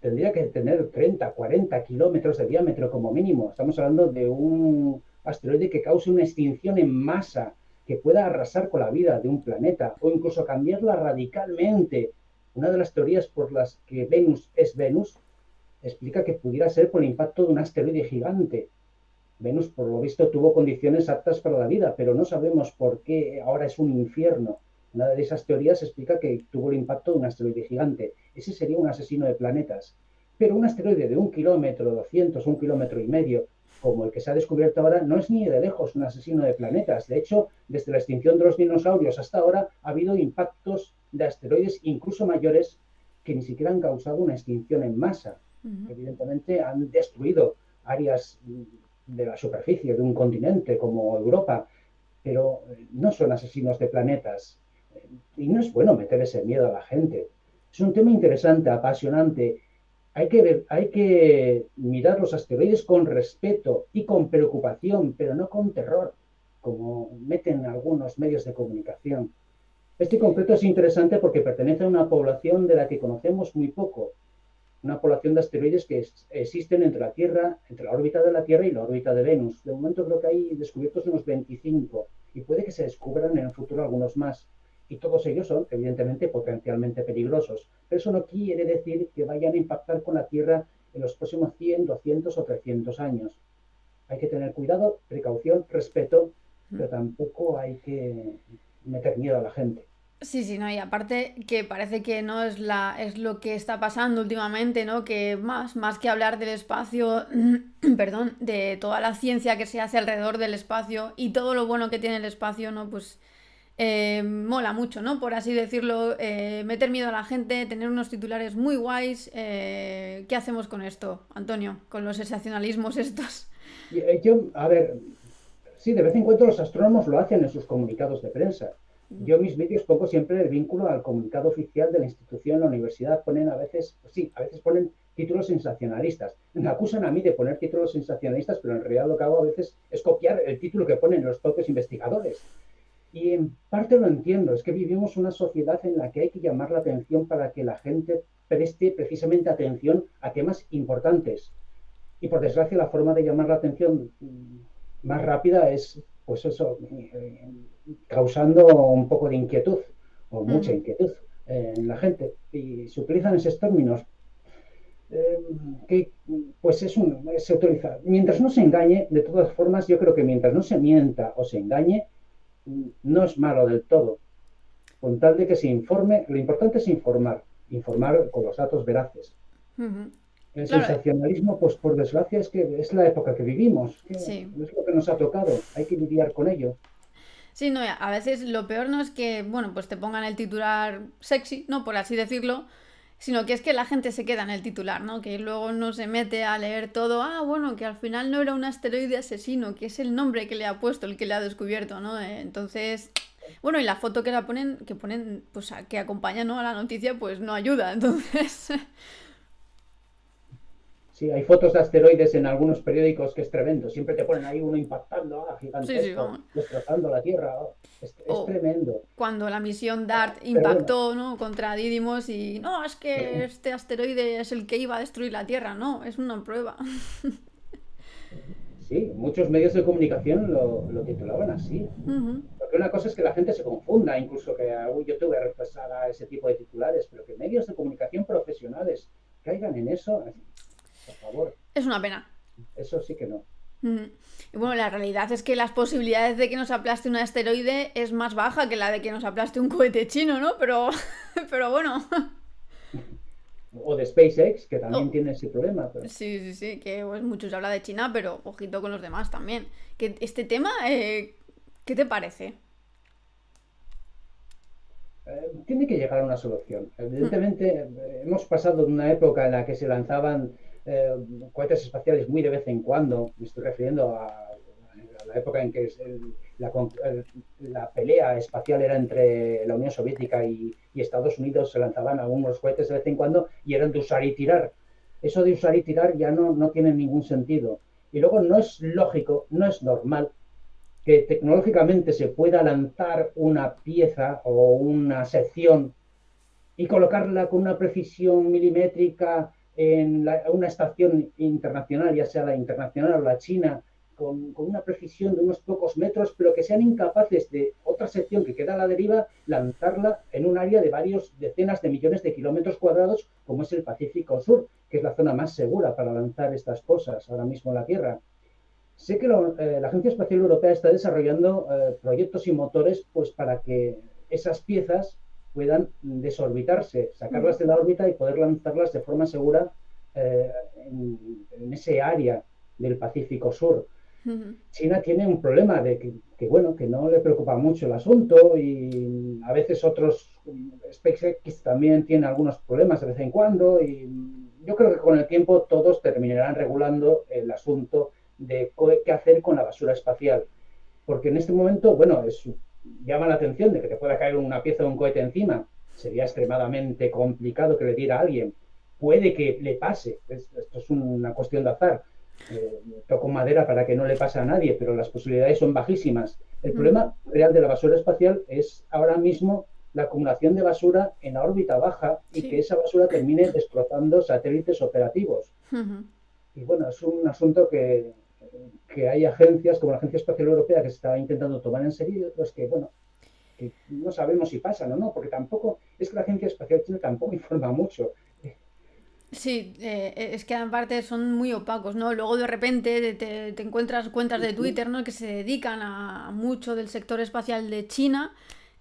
tendría que tener 30, 40 kilómetros de diámetro como mínimo. Estamos hablando de un asteroide que cause una extinción en masa, que pueda arrasar con la vida de un planeta o incluso cambiarla radicalmente. Una de las teorías por las que Venus es Venus explica que pudiera ser por el impacto de un asteroide gigante. Venus, por lo visto, tuvo condiciones aptas para la vida, pero no sabemos por qué ahora es un infierno. Una de esas teorías explica que tuvo el impacto de un asteroide gigante. Ese sería un asesino de planetas. Pero un asteroide de 1 kilómetro, 200, 1,5 kilómetros, como el que se ha descubierto ahora, no es ni de lejos un asesino de planetas. De hecho, desde la extinción de los dinosaurios hasta ahora, ha habido impactos de asteroides incluso mayores que ni siquiera han causado una extinción en masa. Evidentemente han destruido áreas de la superficie de un continente como Europa, pero no son asesinos de planetas. Y no es bueno meter ese miedo a la gente. Es un tema interesante, apasionante. Hay que mirar los asteroides con respeto y con preocupación, pero no con terror, como meten algunos medios de comunicación. Este completo es interesante porque pertenece a una población de la que conocemos muy poco, una población de asteroides que existen entre la Tierra, entre la órbita de la Tierra y la órbita de Venus. De momento creo que hay descubiertos unos 25 y puede que se descubran en el futuro algunos más. Y todos ellos son, evidentemente, potencialmente peligrosos. Pero eso no quiere decir que vayan a impactar con la Tierra en los próximos 100, 200 o 300 años. Hay que tener cuidado, precaución, respeto, pero tampoco hay que meter miedo a la gente. Sí, sí, no, y aparte que parece que no es es lo que está pasando últimamente, ¿no? Que más que hablar del espacio, perdón, de toda la ciencia que se hace alrededor del espacio y todo lo bueno que tiene el espacio, ¿no? Pues mola mucho, ¿no? Por así decirlo, meter miedo a la gente, tener unos titulares muy guays. ¿Qué hacemos con esto, Antonio? Con los sensacionalismos estos. A ver, sí, de vez en cuando los astrónomos lo hacen en sus comunicados de prensa. Yo en mis vídeos pongo siempre el vínculo al comunicado oficial de la institución, la universidad. Ponen a veces, pues sí, a veces ponen títulos sensacionalistas. Me acusan a mí de poner títulos sensacionalistas, pero en realidad lo que hago a veces es copiar el título que ponen los propios investigadores. Y en parte lo entiendo, es que vivimos una sociedad en la que hay que llamar la atención para que la gente preste precisamente atención a temas importantes. Y por desgracia la forma de llamar la atención más rápida es, pues eso, causando un poco de inquietud o mucha inquietud en la gente. Y se utilizan esos términos que pues se utiliza. Mientras no se engañe, de todas formas, yo creo que mientras no se mienta o se engañe, no es malo del todo. Con tal de que se informe, lo importante es informar con los datos veraces. El Claro, sensacionalismo, pues por desgracia, es que es la época que vivimos, que sí. es lo que nos ha tocado, hay que lidiar con ello. Sí, no, a veces lo peor no es que, bueno, pues te pongan el titular sexy, ¿no? Por así decirlo, sino que es que la gente se queda en el titular, ¿no? Que luego no se mete a leer todo, ah, bueno, que al final no era un asteroide asesino, que es el nombre que le ha puesto, el que le ha descubierto, ¿no? Entonces, Bueno, y la foto que ponen, pues que acompaña, ¿no?, a la noticia, pues no ayuda. Entonces, Sí, hay fotos de asteroides en algunos periódicos que es tremendo. Siempre te ponen ahí uno impactando, sí, sí, gigantesco, vamos. destrozando la Tierra. Es O tremendo. cuando la misión DART Pero bueno, impactó, ¿no?, contra Didymos y no, es que este asteroide es el que iba a destruir la Tierra. No, es una prueba. sí, muchos medios de comunicación lo titulaban así. Ujú. Porque una cosa es que la gente se confunda, incluso que algún youtuber pues, haga ese tipo de titulares, pero que medios de comunicación profesionales caigan en eso, por favor, Es una pena. eso sí que no. Ujú. Y bueno, la realidad es que las posibilidades de que nos aplaste un asteroide es más baja que la de que nos aplaste un cohete chino, ¿no? Pero, pero bueno. O de SpaceX, que también Oh, tiene ese problema, pero sí, sí, sí, que pues, mucho se habla de China, pero ojito con los demás también. Que este tema, ¿qué te parece? tiene que llegar a una solución. Mm, Evidentemente, hemos pasado de una época en la que se lanzaban eh, cohetes espaciales muy de vez en cuando, me estoy refiriendo a la época en que la pelea espacial era entre la Unión Soviética y Estados Unidos, se lanzaban algunos cohetes de vez en cuando y eran de usar y tirar. Eso de usar y tirar ya no tiene ningún sentido. Y luego no es lógico, no es normal que tecnológicamente se pueda lanzar una pieza o una sección y colocarla con una precisión milimétrica en una estación internacional, ya sea la internacional o la china, con una precisión de unos pocos metros, pero que sean incapaces de otra sección que queda a la deriva, lanzarla en un área de varios decenas de millones de kilómetros cuadrados, como es el Pacífico Sur, que es la zona más segura para lanzar estas cosas ahora mismo en la Tierra. Sé que la Agencia Espacial Europea está desarrollando proyectos y motores pues, para que esas piezas puedan desorbitarse, mm, sacarlas de la órbita y poder lanzarlas de forma segura en ese área del Pacífico Sur. mm, China tiene un problema de bueno, que no le preocupa mucho el asunto y a veces otros, SpaceX también tiene algunos problemas de vez en cuando y yo creo que con el tiempo todos terminarán regulando el asunto de qué hacer con la basura espacial. Porque en este momento, bueno, llama la atención de que te pueda caer una pieza de un cohete encima. Sería extremadamente complicado que le diera a alguien. Puede que le pase. Esto es una cuestión de azar. Toco madera para que no le pase a nadie, pero las posibilidades son bajísimas. El mm, problema real de la basura espacial es ahora mismo la acumulación de basura en la órbita baja y que sí. esa basura termine destrozando satélites operativos. Mm. Y bueno, es un asunto que hay agencias como la Agencia Espacial Europea que se está intentando tomar en serio y otras que, bueno, que no sabemos si pasan o no, porque tampoco, es que la Agencia Espacial China tampoco informa mucho. Sí, es que aparte son muy opacos, ¿no? Luego de repente te encuentras cuentas de Twitter, ¿no?, que se dedican a mucho del sector espacial de China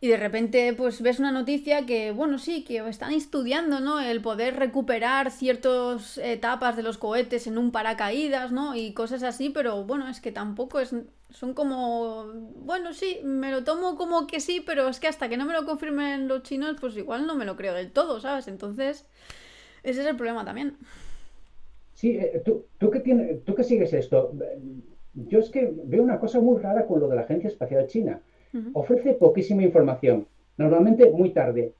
y de repente pues ves una noticia que, bueno, sí, que están estudiando, ¿no?, el poder recuperar ciertas etapas de los cohetes en un paracaídas, ¿no?, y cosas así, pero bueno, es que tampoco es... Son como, bueno, sí, me lo tomo como que sí, pero es que hasta que no me lo confirmen los chinos, pues igual no me lo creo del todo, ¿sabes? Entonces... Ese es el problema también. Sí, tú que sigues esto, yo es que veo una cosa muy rara con lo de la Agencia Espacial China. Ujú. Ofrece poquísima información, normalmente muy tarde,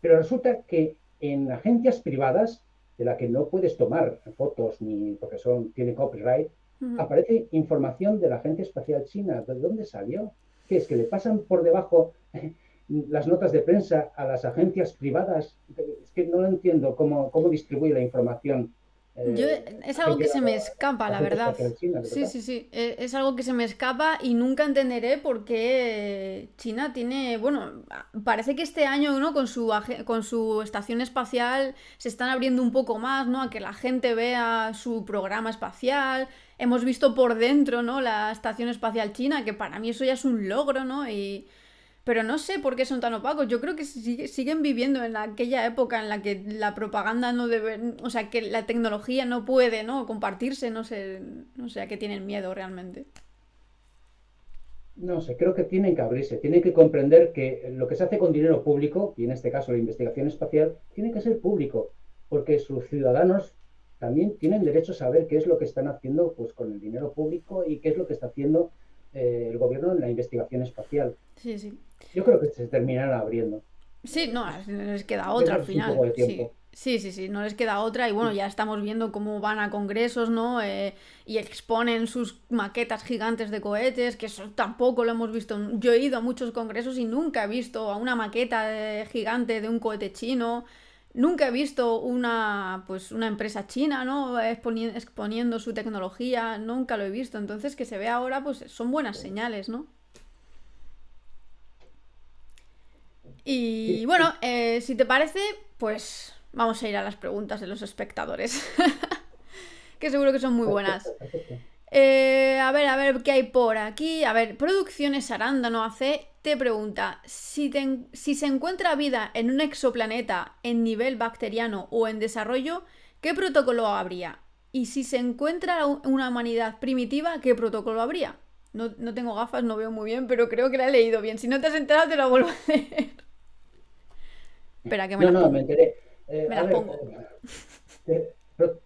pero resulta que en agencias privadas, de la que no puedes tomar fotos ni porque tiene copyright, Ujú. aparece información de la Agencia Espacial China. ¿De dónde salió? ¿Qué es que le pasan por debajo las notas de prensa a las agencias privadas? Es que no entiendo cómo distribuye la información Yo la es algo que agencia, se me escapa, la la Agencia verdad. Espacial China, de Sí, verdad. sí, sí. Es algo que se me escapa y nunca entenderé por qué China tiene, bueno, parece que este año, ¿no?, con con su estación espacial se están abriendo un poco más, ¿no?, a que la gente vea su programa espacial. Hemos visto por dentro, ¿no?, la estación espacial china, que para mí eso ya es un logro, ¿no? Y pero no sé por qué son tan opacos. Yo creo que siguen viviendo en aquella época en la que la propaganda no debe, o sea, que la tecnología no puede, ¿no?, compartirse, no sé, no sé a qué tienen miedo realmente. No sé, creo que tienen que abrirse, tienen que comprender que lo que se hace con dinero público, y en este caso la investigación espacial, tiene que ser público, porque sus ciudadanos también tienen derecho a saber qué es lo que están haciendo pues, con el dinero público y qué es lo que está haciendo el gobierno en la investigación espacial. Sí, sí. Yo creo que se terminarán abriendo. Sí, no, no les queda otra al Démosles un poco final. de Sí, tiempo. sí, sí, sí, no les queda otra. Y bueno, ya estamos viendo cómo van a congresos, ¿no? Y exponen sus maquetas gigantes de cohetes, que eso tampoco lo hemos visto. Yo he ido a muchos congresos y nunca he visto a una maqueta gigante de un cohete chino. Nunca he visto pues, una empresa china, ¿no? Exponiendo su tecnología. Nunca lo he visto. Entonces, que se vea ahora, pues son buenas señales, ¿no? Y Sí, bueno, si te parece, pues vamos a ir a las preguntas de los espectadores, que seguro que son muy buenas. perfecto, perfecto. A ver, ¿qué hay por aquí? A ver, Producciones Arándano AC te pregunta, si se encuentra vida en un exoplaneta en nivel bacteriano o en desarrollo, ¿qué protocolo habría? Y si se encuentra una humanidad primitiva, ¿qué protocolo habría? No, no tengo gafas, no veo muy bien, pero creo que la he leído bien. Si no te has enterado, te lo vuelvo a leer. Espera, que me No, las no, me pongo. enteré. Me A las ver, pongo. pro-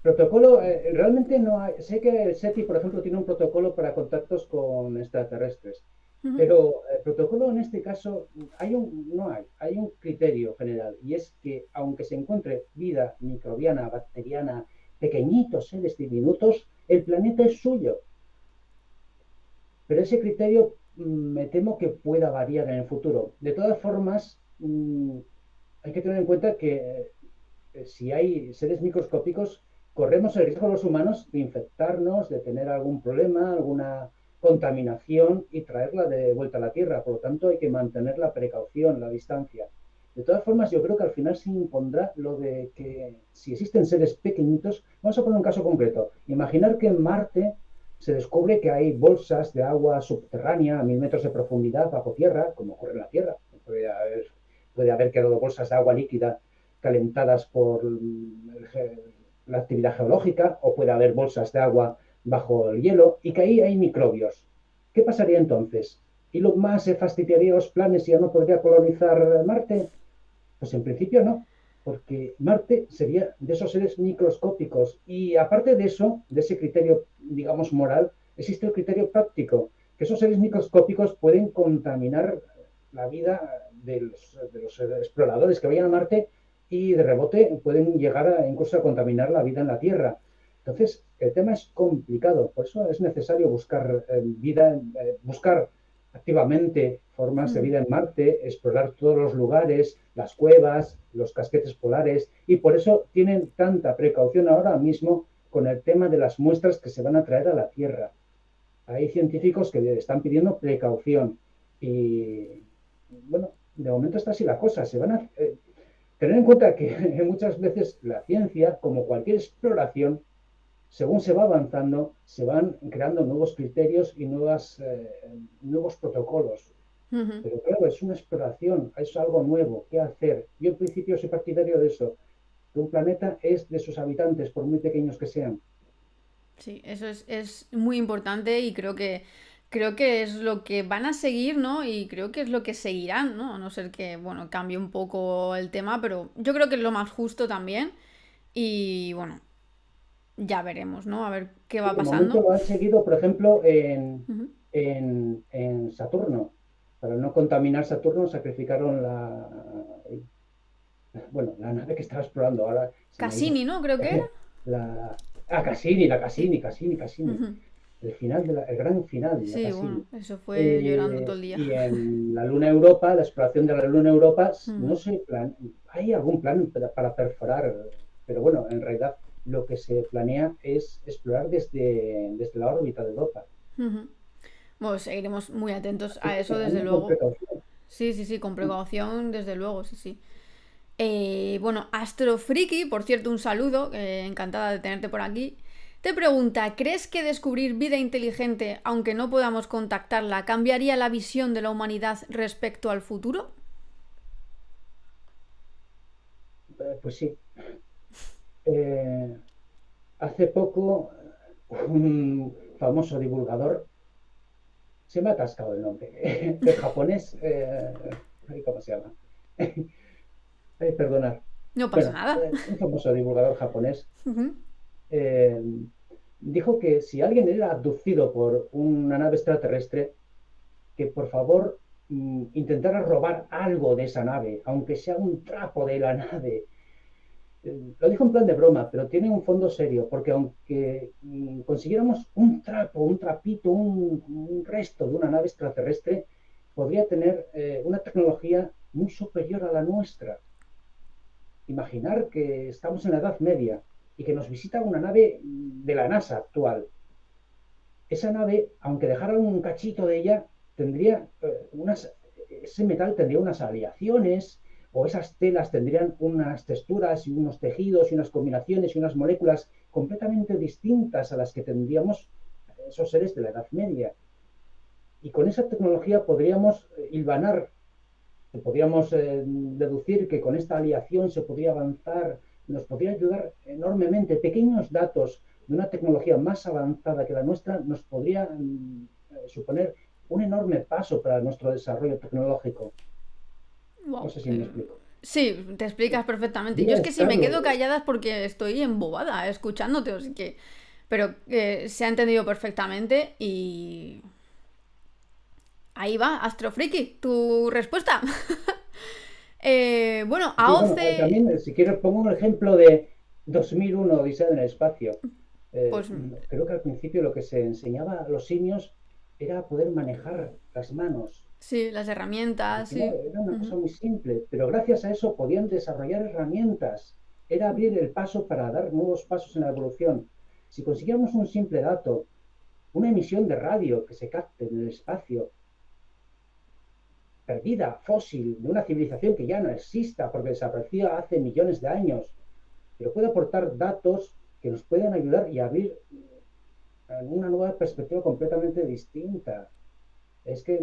protocolo, realmente no hay. Sé que el SETI, por ejemplo, tiene un protocolo para contactos con extraterrestres, Ujú. pero el protocolo en este caso no hay, hay un criterio general y es que aunque se encuentre vida microbiana, bacteriana, pequeñitos seres diminutos, el planeta es suyo. Pero ese criterio me temo que pueda variar en el futuro. De todas formas, hay que tener en cuenta que si hay seres microscópicos, corremos el riesgo los humanos de infectarnos, de tener algún problema, alguna contaminación y traerla de vuelta a la Tierra. Por lo tanto, hay que mantener la precaución, la distancia. De todas formas, yo creo que al final se impondrá lo de que si existen seres pequeñitos, vamos a poner un caso concreto. Imaginar que en Marte se descubre que hay bolsas de agua subterránea a 1000 metros de profundidad bajo tierra, como ocurre en la Tierra. Puede haber quedado bolsas de agua líquida calentadas por la actividad geológica, o puede haber bolsas de agua bajo el hielo, y que ahí hay microbios. ¿Qué pasaría entonces? ¿Elon Musk se fastidiaría los planes y ya no podría colonizar Marte? Pues en principio no, porque Marte sería de esos seres microscópicos. Y aparte de eso, de ese criterio, digamos, moral, existe el criterio práctico, que esos seres microscópicos pueden contaminar la vida de los exploradores que vayan a Marte y de rebote pueden llegar incluso a contaminar la vida en la Tierra. Entonces, el tema es complicado, por eso es necesario buscar vida, buscar activamente formas de Mm. vida en Marte, explorar todos los lugares, las cuevas, los casquetes polares, y por eso tienen tanta precaución ahora mismo con el tema de las muestras que se van a traer a la Tierra. Hay científicos que están pidiendo precaución y, bueno, de momento está así la cosa. Se van a tener en cuenta que muchas veces la ciencia, como cualquier exploración, según se va avanzando, se van creando nuevos criterios y nuevos protocolos. Ujú. Pero claro, es una exploración, es algo nuevo, ¿qué hacer? Yo en principio soy partidario de eso, que un planeta es de sus habitantes, por muy pequeños que sean. Sí, eso es muy importante y creo que es lo que van a seguir, ¿no? Y creo que es lo que seguirán, ¿no? A no ser que, bueno, cambie un poco el tema, pero yo creo que es lo más justo también. Y bueno, ya veremos, ¿no? A ver qué Y va de momento pasando. lo han seguido, por ejemplo, Ujú. en Saturno. Para no contaminar Saturno, sacrificaron bueno, la nave que estaba explorando, ahora se me ha ido. Cassini, ¿no? Creo que era. Cassini, Sí. Cassini. Ujú. El gran final, la Sí, Cassini. bueno, eso fue llorando todo el día. Y en la Luna Europa, la exploración de la Luna Europa, Ujú. no sé, hay algún plan para perforar, pero bueno, en realidad lo que se planea es explorar desde la órbita de Europa. Ujú. Bueno, seguiremos muy atentos Así a que eso, cada desde año con luego. precaución. Sí, sí, sí, con precaución, desde luego, sí, sí. Bueno, Astrofriki, por cierto, un saludo, encantada de tenerte por aquí. Te pregunta, ¿crees que descubrir vida inteligente, aunque no podamos contactarla, cambiaría la visión de la humanidad respecto al futuro? Pues sí. Eh, Hace poco un famoso divulgador, se me ha atascado el nombre, el japonés, ¿cómo se llama? Perdonad. No pasa Bueno, nada. un famoso divulgador japonés Ujú. eh, dijo que si alguien era abducido por una nave extraterrestre, que por favor intentara robar algo de esa nave, aunque sea un trapo de la nave. Lo dijo en plan de broma, pero tiene un fondo serio, porque aunque consiguiéramos un trapo, un trapito, un resto de una nave extraterrestre, podría tener una tecnología muy superior a la nuestra. Imaginar que estamos en la Edad Media y que nos visita una nave de la NASA actual. Esa nave, aunque dejara un cachito de ella, tendría ese metal tendría unas aleaciones, o esas telas tendrían unas texturas y unos tejidos y unas combinaciones y unas moléculas completamente distintas a las que tendríamos esos seres de la Edad Media. Y con esa tecnología podríamos hilvanar, podríamos deducir que con esta aleación se podría avanzar, nos podría ayudar enormemente. Pequeños datos de una tecnología más avanzada que la nuestra nos podría suponer un enorme paso para nuestro desarrollo tecnológico. No Wow. sé si me explico. Sí, te explicas perfectamente. Yo Debe es que si me estarlo. quedo callada es porque estoy embobada escuchándote, así que... Pero se ha entendido perfectamente y... Ahí va, Astrofriki, tu respuesta. Bueno, Sí, bueno, AOC, también, si quieres, pongo un ejemplo de 2001, Odisea en el espacio. pues Creo que al principio lo que se enseñaba a los simios era poder manejar las manos. sí, las herramientas, sí. Era una cosa Ujú. muy simple, pero gracias a eso podían desarrollar herramientas. Era abrir el paso para dar nuevos pasos en la evolución. Si consiguiéramos un simple dato, una emisión de radio que se capte en el espacio, perdida, fósil, de una civilización que ya no exista porque desapareció hace millones de años, pero puede aportar datos que nos pueden ayudar y abrir una nueva perspectiva completamente distinta. Es que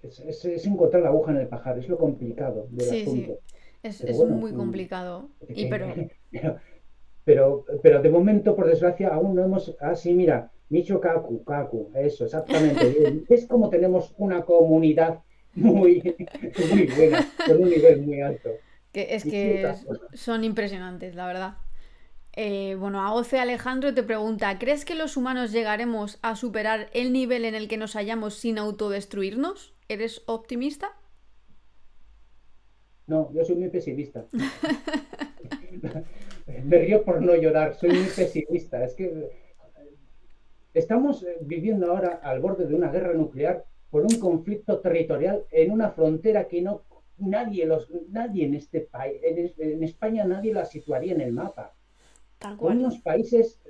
es encontrar la aguja en el pajar, es lo complicado del Sí, sí, asunto. Pero es bueno, muy complicado. Y pero, pero, pero de momento, por desgracia, aún no hemos... Ah, sí, mira, Micho Kaku, Kaku, eso, exactamente. Es como tenemos una comunidad muy, muy buena, con un nivel muy alto. que es Michio que Kaku. son impresionantes, la verdad. Bueno, AOC Alejandro te pregunta, ¿crees que los humanos llegaremos a superar el nivel en el que nos hallamos sin autodestruirnos? ¿Eres optimista? No, yo soy muy pesimista. Me río por no llorar, soy muy pesimista. Es que estamos viviendo ahora al borde de una guerra nuclear por un conflicto territorial en una frontera que no nadie en este país, en España nadie la situaría en el mapa. Tal Con cual. unos países,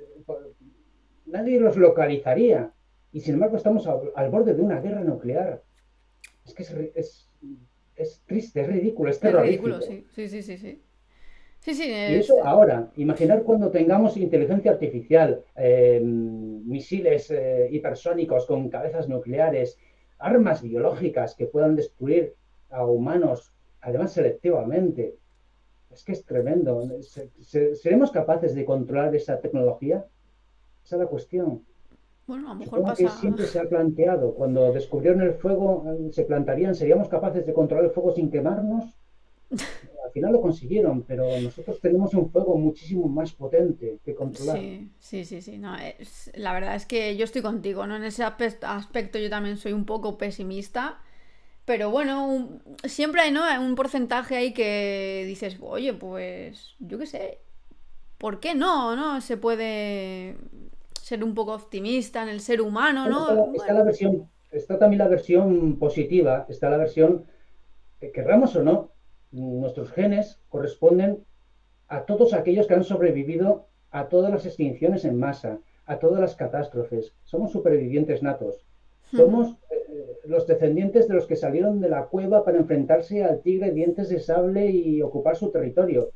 nadie los localizaría. Y sin embargo estamos al borde de una guerra nuclear. Es que es triste, es ridículo, es Es ridículo, terrorífico. sí. Sí, sí, sí, sí. Sí, sí, Y es... eso ahora, imaginar cuando tengamos inteligencia artificial, misiles hipersónicos con cabezas nucleares, armas biológicas que puedan destruir a humanos, además selectivamente. Es que es tremendo. ¿Seremos capaces de controlar esa tecnología? Esa es la cuestión. Bueno, a lo mejor Supongo que pasa... siempre se ha planteado, cuando descubrieron el fuego, se plantearían, ¿seríamos capaces de controlar el fuego sin quemarnos? Al final lo consiguieron, pero nosotros tenemos un fuego muchísimo más potente que controlar. Sí, sí, sí, sí. No, la verdad es que yo estoy contigo, ¿no? En ese aspecto yo también soy un poco pesimista. Pero bueno, siempre hay, ¿no? Un porcentaje ahí que dices, oye, pues yo qué sé, ¿por qué no? ¿No? Se puede ser un poco optimista en el ser humano, Bueno, ¿no? está Bueno, la versión, está también la versión positiva, está la versión que querramos o no, nuestros genes corresponden a todos aquellos que han sobrevivido a todas las extinciones en masa, a todas las catástrofes. Somos supervivientes natos. Somos los descendientes de los que salieron de la cueva para enfrentarse al tigre dientes de sable y ocupar su territorio.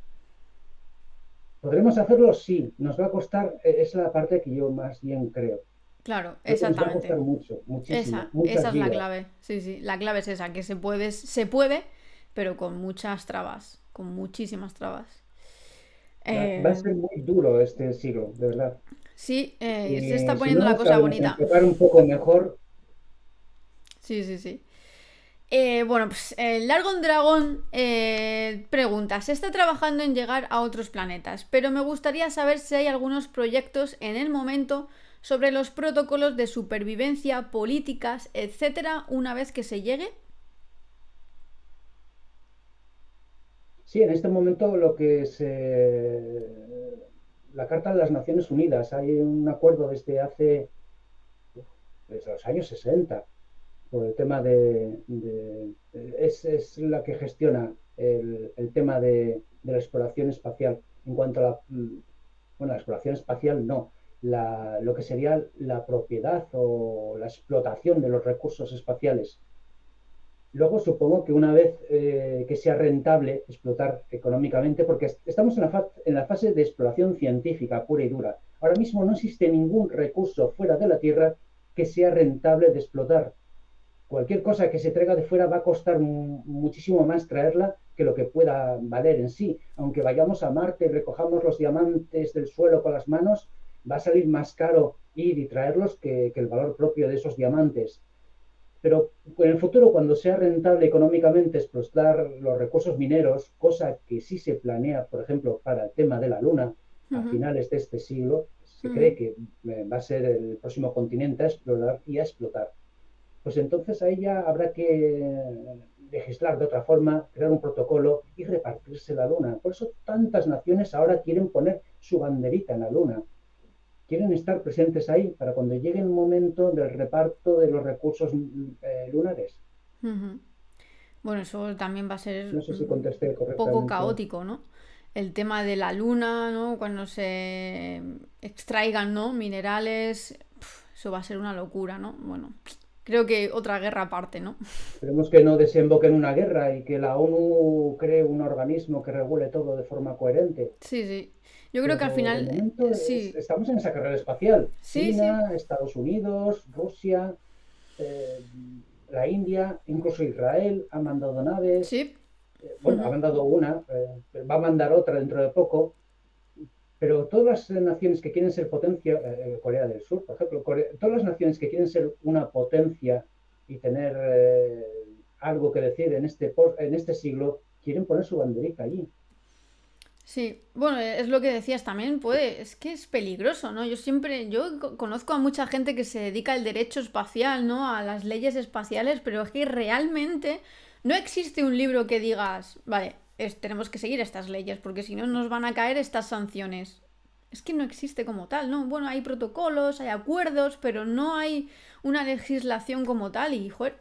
¿Podremos hacerlo? Sí. ¿Nos va a costar? Es la parte que yo más bien creo. claro, Creo que nos va a costar exactamente. mucho, muchísimo, Esa muchas es la vidas. clave. Sí, sí, la clave es esa, que se puede, pero con muchas trabas, con muchísimas trabas. Va a Eh, ser muy duro este siglo, de verdad. sí, se está Y si poniendo no la lo cosa sabemos bonita. enfocar un poco mejor, Sí, sí, sí. Bueno, pues el Largon Dragon pregunta, se está trabajando en llegar a otros planetas, pero me gustaría saber si hay algunos proyectos en el momento sobre los protocolos de supervivencia, políticas, etcétera, una vez que se llegue. Sí, en este momento lo que es la Carta de las Naciones Unidas, hay un acuerdo desde los años 60 por el tema es la que gestiona el tema de la exploración espacial. En cuanto a bueno, la exploración espacial no, lo que sería la propiedad o la explotación de los recursos espaciales. Luego supongo que una vez que sea rentable explotar económicamente, porque estamos en la fase de exploración científica pura y dura. Ahora mismo no existe ningún recurso fuera de la Tierra que sea rentable de explotar. Cualquier cosa que se traiga de fuera va a costar muchísimo más traerla que lo que pueda valer en sí. Aunque vayamos a Marte y recojamos los diamantes del suelo con las manos, va a salir más caro ir y traerlos que el valor propio de esos diamantes. Pero en el futuro, cuando sea rentable económicamente explotar los recursos mineros, cosa que sí se planea, por ejemplo, para el tema de la Luna, a Ujú, finales de este siglo, se ujú. cree que va a ser el próximo continente a explorar y a explotar. Pues entonces ahí ya habrá que legislar de otra forma, crear un protocolo y repartirse la Luna. Por eso tantas naciones ahora quieren poner su banderita en la Luna, quieren estar presentes ahí para cuando llegue el momento del reparto de los recursos lunares. Ujú. Bueno, eso también va a ser No sé si contesté poco correctamente. caótico, ¿no? El tema de la luna, ¿no? Cuando se extraigan, ¿no? Minerales, eso va a ser una locura, ¿no? Bueno, creo que otra guerra aparte, ¿no? Esperemos que no desemboque en una guerra y que la ONU cree un organismo que regule todo de forma coherente. Sí, sí. Yo creo que al Pero de final, momento sí, estamos en esa carrera espacial. sí, sí, China, Estados Unidos, Rusia, eh, la India, incluso Israel ha mandado naves. sí. Bueno, ha mandado una, va a mandar otra dentro de poco. Pero todas las naciones que quieren ser potencia, Corea del Sur, por ejemplo, todas las naciones que quieren ser una potencia y tener algo que decir en este siglo, quieren poner su banderita allí. Sí, bueno, es lo que decías también, puede, es que es peligroso, ¿no? Yo conozco a mucha gente que se dedica al derecho espacial, ¿no? A las leyes espaciales, pero es que realmente no existe un libro que digas, vale, tenemos que seguir estas leyes, porque si no nos van a caer estas sanciones. Es que no existe como tal, ¿no? Bueno, hay protocolos, hay acuerdos, pero no hay una legislación como tal y, joder,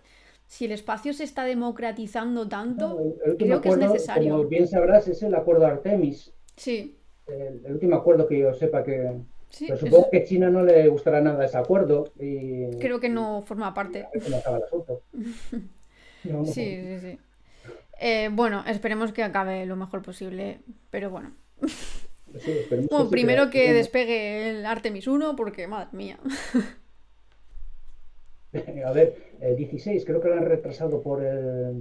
si el espacio se está democratizando No, tanto, el último creo que es acuerdo, como necesario. bien sabrás, es el acuerdo Artemis, Sí, el último acuerdo que yo sepa que... Pero sí, supongo que a China no le gustará nada ese acuerdo creo que y no forma a parte. ver cómo acaba el asunto. No, Sí, no. sí, sí. Bueno, esperemos que acabe lo mejor posible, pero bueno. Sí, esperemos que Bueno, sí, primero que que bueno. despegue el Artemis 1, porque madre mía. A ver, 16, creo que lo han retrasado por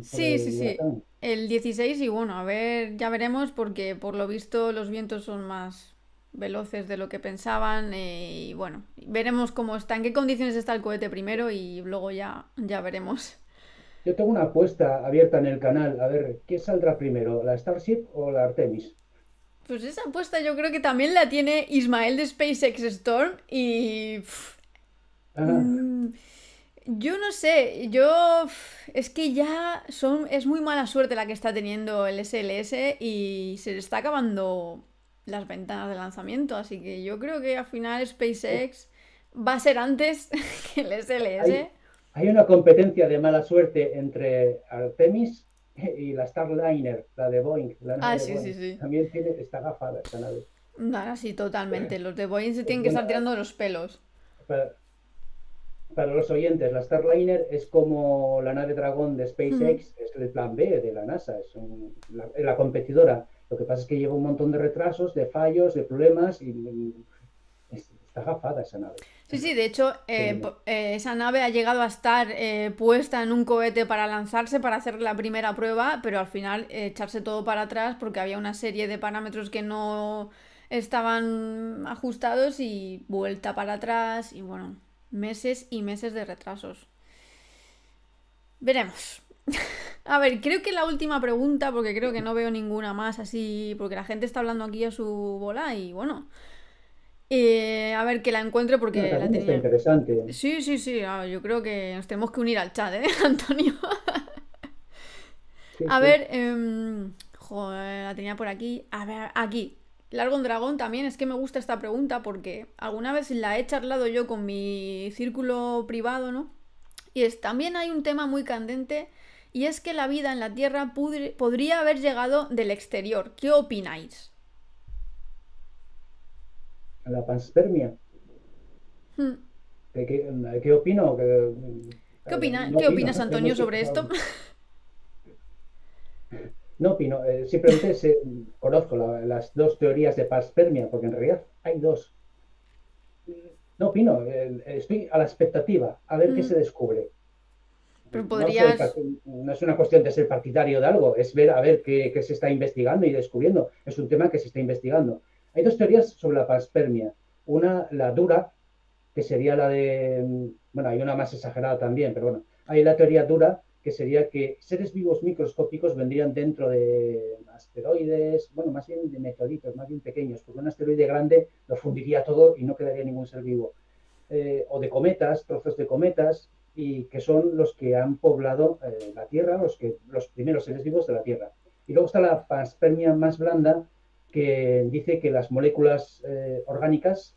Sí, sí, el sí. huracán. El 16 y bueno, a ver, ya veremos porque por lo visto los vientos son más veloces de lo que pensaban y bueno, veremos cómo está, en qué condiciones está el cohete primero y luego ya veremos. Yo tengo una apuesta abierta en el canal. A ver, ¿qué saldrá primero, la Starship o la Artemis? Pues esa apuesta yo creo que también la tiene Ismael de SpaceX Storm y Ah, Mm, yo no sé, es que es muy mala suerte la que está teniendo el SLS y se le está acabando las ventanas de lanzamiento, así que yo creo que al final uf, SpaceX va a ser antes que el hay, SLS. hay una competencia de mala suerte entre Artemis y la Starliner, la de Boeing, la nave Ah, de sí, sí, Boeing. sí. También está gafada esa nave. Ahora sí, totalmente. Los de Boeing se Pues tienen que bueno, estar tirando de los pelos. para, para los oyentes, la Starliner es como la nave Dragón de Ujú. SpaceX, es el plan B de la NASA, es la competidora. Lo que pasa es que lleva un montón de retrasos, de fallos, de problemas y está gafada esa nave. Sí, sí, de hecho, Pero bueno, esa nave ha llegado a estar puesta en un cohete para lanzarse, para hacer la primera prueba, pero al final echarse todo para atrás porque había una serie de parámetros que no estaban ajustados y vuelta para atrás y bueno, meses y meses de retrasos. Veremos. A ver, creo que la última pregunta, porque creo que no veo ninguna más así, porque la gente está hablando aquí a su bola y bueno, a ver que la encuentre Bueno, porque la también está tenía. interesante. Sí, sí, sí, yo creo que nos tenemos que unir al chat, ¿eh, Antonio? Sí, A sí. ver, joder, la tenía por aquí. A ver, aquí. Largo Dragón también, es que me gusta esta pregunta porque alguna vez la he charlado yo con mi círculo privado, ¿no? Y también hay un tema muy candente y es que la vida en la Tierra podría haber llegado del exterior. ¿Qué opináis? La panspermia. Hmm. ¿Qué opino? No ¿Qué opino, opinas, Antonio, sobre esto? no opino. Simplemente conozco las dos teorías de panspermia, porque en realidad hay dos. No opino. Estoy a la expectativa, a ver qué Hmm. se descubre. Pero No soy, podrías... no es una cuestión de ser partidario de algo, es ver a ver qué se está investigando y descubriendo. Es un tema que se está investigando. Hay dos teorías sobre la panspermia. Una, la dura, que sería la de, bueno, hay una más exagerada también, pero bueno, hay la teoría dura, que sería que seres vivos microscópicos vendrían dentro de asteroides, bueno, más bien de meteoritos, más bien pequeños, porque un asteroide grande lo fundiría todo y no quedaría ningún ser vivo. O de cometas, trozos de cometas, y que son los que han poblado la Tierra, los primeros seres vivos de la Tierra. Y luego está la panspermia más blanda, que dice que las moléculas orgánicas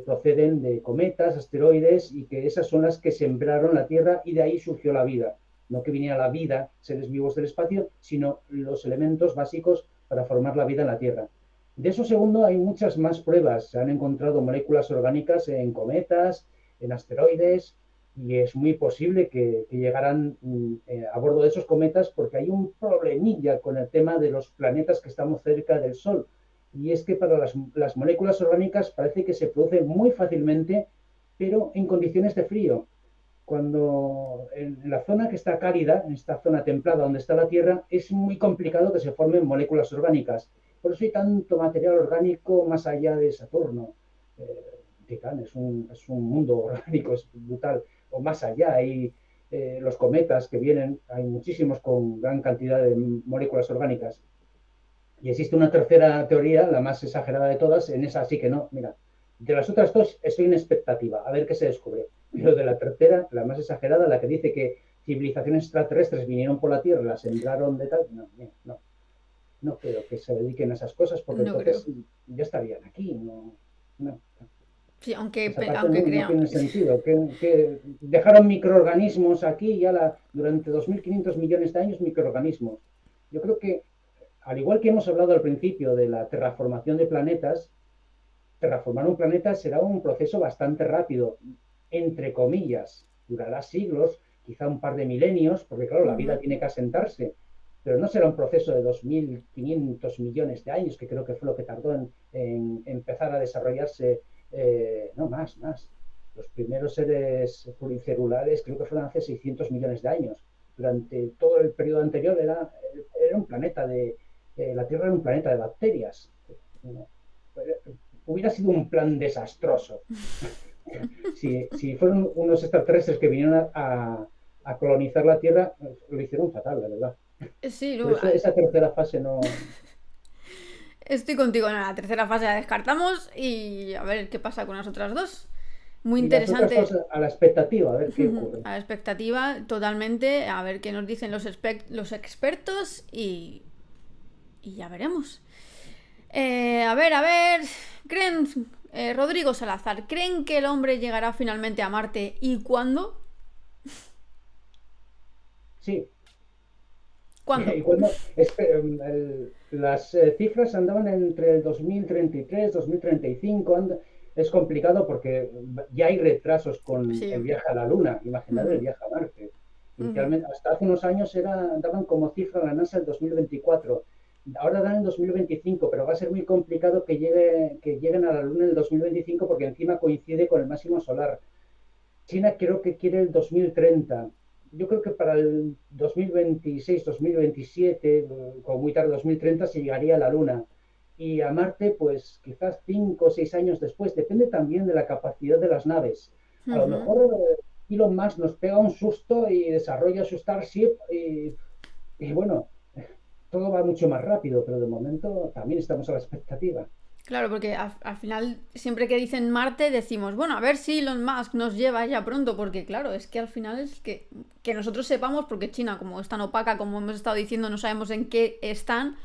proceden de cometas, asteroides, y que esas son las que sembraron la Tierra y de ahí surgió la vida. No que viniera la vida, seres vivos del espacio, sino los elementos básicos para formar la vida en la Tierra. De eso segundo hay muchas más pruebas. Se han encontrado moléculas orgánicas en cometas, en asteroides, y es muy posible que llegaran a bordo de esos cometas porque hay un problemilla con el tema de los planetas que estamos cerca del Sol. Y es que para las moléculas orgánicas parece que se producen muy fácilmente, pero en condiciones de frío. Cuando en la zona que está cálida, en esta zona templada donde está la Tierra, es muy complicado que se formen moléculas orgánicas. Por eso hay tanto material orgánico más allá de Saturno. Titán es un mundo orgánico, es brutal. O más allá, hay los cometas que vienen, hay muchísimos con gran cantidad de moléculas orgánicas. Y existe una tercera teoría, la más exagerada de todas, en esa sí que no. Mira, de las otras dos estoy en expectativa, a ver qué se descubre. Pero de la tercera, la más exagerada, la que dice que civilizaciones extraterrestres vinieron por la Tierra, la sembraron de tal, no, no, no creo que se dediquen a esas cosas, porque No creo. entonces ya estarían aquí, no, no. Sí, Esa parte aunque no crea... tiene sentido. Que dejaron microorganismos aquí ya durante 2.500 millones de años, microorganismos. Yo creo que al igual que hemos hablado al principio de la terraformación de planetas, terraformar un planeta será un proceso bastante rápido, entre comillas, durará siglos, quizá un par de milenios, porque claro, la vida Ujú. tiene que asentarse, pero no será un proceso de 2.500 millones de años, que creo que fue lo que tardó en empezar a desarrollarse, no, más. Los primeros seres pluricelulares creo que fueron hace 600 millones de años. Durante todo el periodo anterior era un planeta la Tierra era un planeta de bacterias. ¿No? Hubiera sido un plan desastroso. Si fueron unos extraterrestres que vinieron a colonizar la Tierra, lo hicieron fatal, la verdad. Sí, Por no, eso esa tercera fase no. estoy contigo en la tercera fase, la descartamos y a ver qué pasa con las otras dos. Muy Y las otras interesante. cosas a la expectativa, a ver qué ocurre. A la expectativa totalmente, a ver qué nos dicen los expertos y ya veremos. A ver, ¿creen, Rodrigo Salazar, ¿creen que el hombre llegará finalmente a Marte y cuándo? Sí. ¿Cuándo? Y cuando, las cifras andaban entre el 2033, 2035. Es complicado porque ya hay retrasos con Sí. el viaje a la Luna. Imaginar el Ujú, viaje a Marte. ujú. Inicialmente, hasta hace unos años daban como cifra la NASA el 2024. Ahora dan el 2025, pero va a ser muy complicado que lleguen a la Luna en el 2025 porque encima coincide con el máximo solar. China creo que quiere el 2030. Yo creo que para el 2026, 2027, como muy tarde 2030, se llegaría a la Luna. Y a Marte, pues quizás 5 o 6 años después. Depende también de la capacidad de las naves. A lo Ujú. mejor Elon Musk nos pega un susto y desarrolla su Starship y bueno, todo va mucho más rápido, pero de momento también estamos a la expectativa. Claro, porque al final, siempre que dicen Marte, decimos, bueno, a ver si Elon Musk nos lleva ya pronto, porque claro, es que al final es que nosotros sepamos, porque China, como es tan opaca, como hemos estado diciendo, no sabemos en qué están,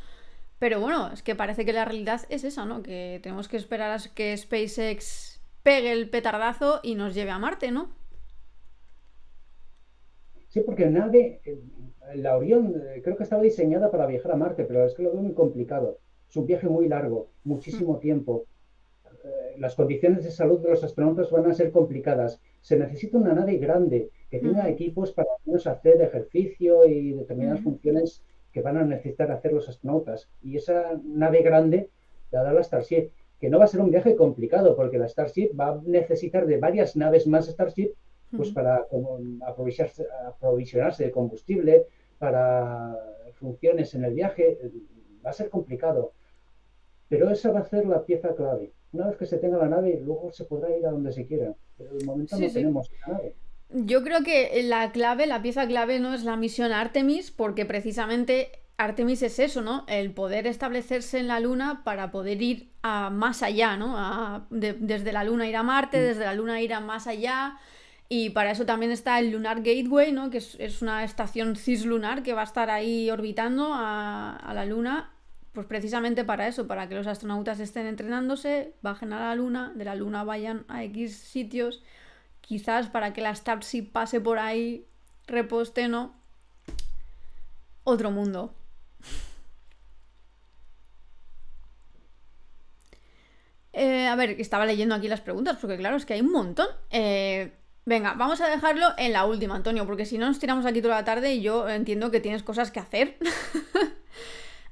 pero bueno, es que parece que la realidad es esa, ¿no? Que tenemos que esperar a que SpaceX pegue el petardazo y nos lleve a Marte, ¿no? Sí, porque nave, la Orión, creo que estaba diseñada para viajar a Marte, pero es que lo veo muy complicado. Es un viaje muy largo, Mm, muchísimo tiempo. Las condiciones de salud de los astronautas van a ser complicadas. Se necesita una nave grande que tenga ujú, equipos para al menos hacer ejercicio y determinadas ujú. funciones que van a necesitar hacer los astronautas. Y esa nave grande la da la Starship, que no va a ser un viaje complicado, porque la Starship va a necesitar de varias naves más Starship pues Ujú. para como, aprovisionarse de combustible, para funciones en el viaje. Va a ser complicado. Pero esa va a ser la pieza clave. Una vez que se tenga la nave, luego se podrá ir a donde se quiera. Pero de momento Sí, no sí. tenemos esa nave. Yo creo que la clave, la pieza clave no es la misión Artemis, porque precisamente Artemis es eso, ¿no? El poder establecerse en la Luna para poder ir a más allá, ¿no? Desde la Luna ir a Marte, Mm. desde la Luna ir a más allá. Y para eso también está el Lunar Gateway, ¿no? Que es una estación cislunar que va a estar ahí orbitando a la Luna. Pues precisamente para eso, para que los astronautas estén entrenándose, bajen a la Luna, de la Luna vayan a X sitios, quizás para que la Starship pase por ahí, reposte, ¿no? Otro mundo. A ver, estaba leyendo aquí las preguntas, porque claro, es que hay un montón. Venga, vamos a dejarlo en la última, Antonio, porque si no nos tiramos aquí toda la tarde y yo entiendo que tienes cosas que hacer.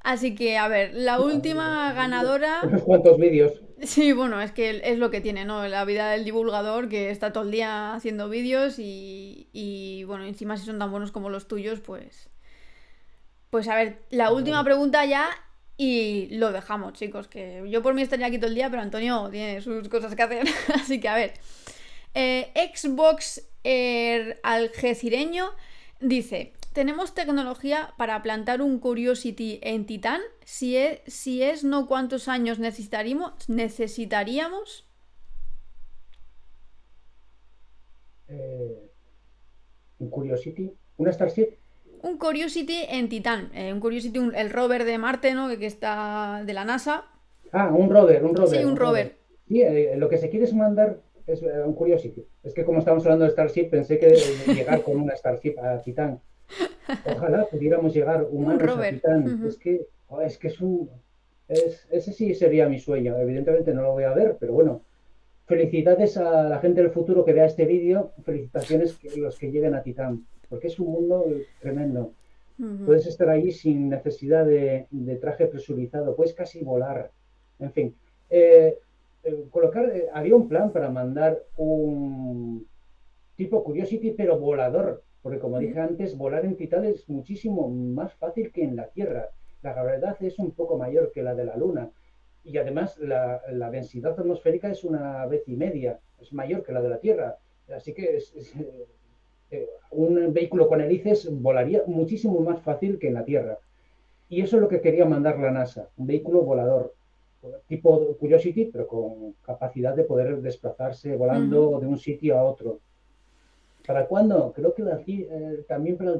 Así que, a ver, la última ganadora. Unos cuantos vídeos. Sí, bueno, es que es lo que tiene, ¿no? La vida del divulgador que está todo el día haciendo vídeos y bueno, encima si son tan buenos como los tuyos, pues a ver, la última Bueno, pregunta ya y lo dejamos, chicos, que yo por mí estaría aquí todo el día, pero Antonio tiene sus cosas que hacer. Así que a ver, Xbox Algecireño dice, ¿tenemos tecnología para plantar un Curiosity en Titán? Si es no, ¿cuántos años necesitaríamos? eh, un Curiosity, una Starship. Un Curiosity en Titán. Un Curiosity, el rover de Marte, ¿no? Que está de la NASA. Ah, un rover, un Sí, rover, un un rover. rover. Sí, lo que se quiere es mandar es un Curiosity. Es que como estamos hablando de Starship, pensé que llegar con una Starship a Titán. Ojalá pudiéramos llegar Un humanos a rover. Titán. Ujú. Es que es un... ese sí sería mi sueño. Evidentemente no lo voy a ver, pero bueno, felicidades a la gente del futuro que vea este vídeo. Felicitaciones a los que lleguen a Titán, porque es un mundo tremendo. Ujú. Puedes estar ahí sin necesidad de traje presurizado, puedes casi volar. En fin, eh, había un plan para mandar un tipo Curiosity, pero volador, porque como Ujú. dije antes, volar en Titán es muchísimo más fácil que en la Tierra. La gravedad es un poco mayor que la de la Luna y además la densidad atmosférica es una vez y media, es mayor que la de la Tierra. Así que un vehículo con hélices volaría muchísimo más fácil que en la Tierra. Y eso es lo que quería mandar la NASA, un vehículo volador, tipo Curiosity, pero con capacidad de poder desplazarse Ujú. volando de un sitio a otro. ¿Para cuándo? Creo que también para el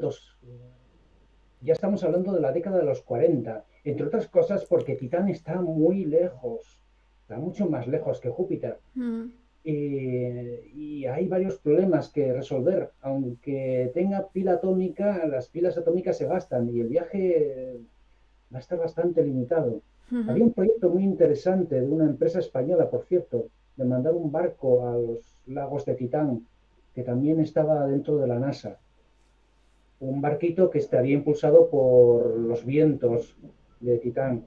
ya estamos hablando de la década de los 40, entre otras cosas porque Titán está muy lejos, está mucho más lejos que Júpiter. Ujú. Y hay varios problemas que resolver. Aunque tenga pila atómica, las pilas atómicas se gastan y el viaje va a estar bastante limitado. Ujú. Había un proyecto muy interesante de una empresa española, por cierto, de mandar un barco a los lagos de Titán, que también estaba dentro de la NASA. Un barquito que estaría impulsado por los vientos de Titán.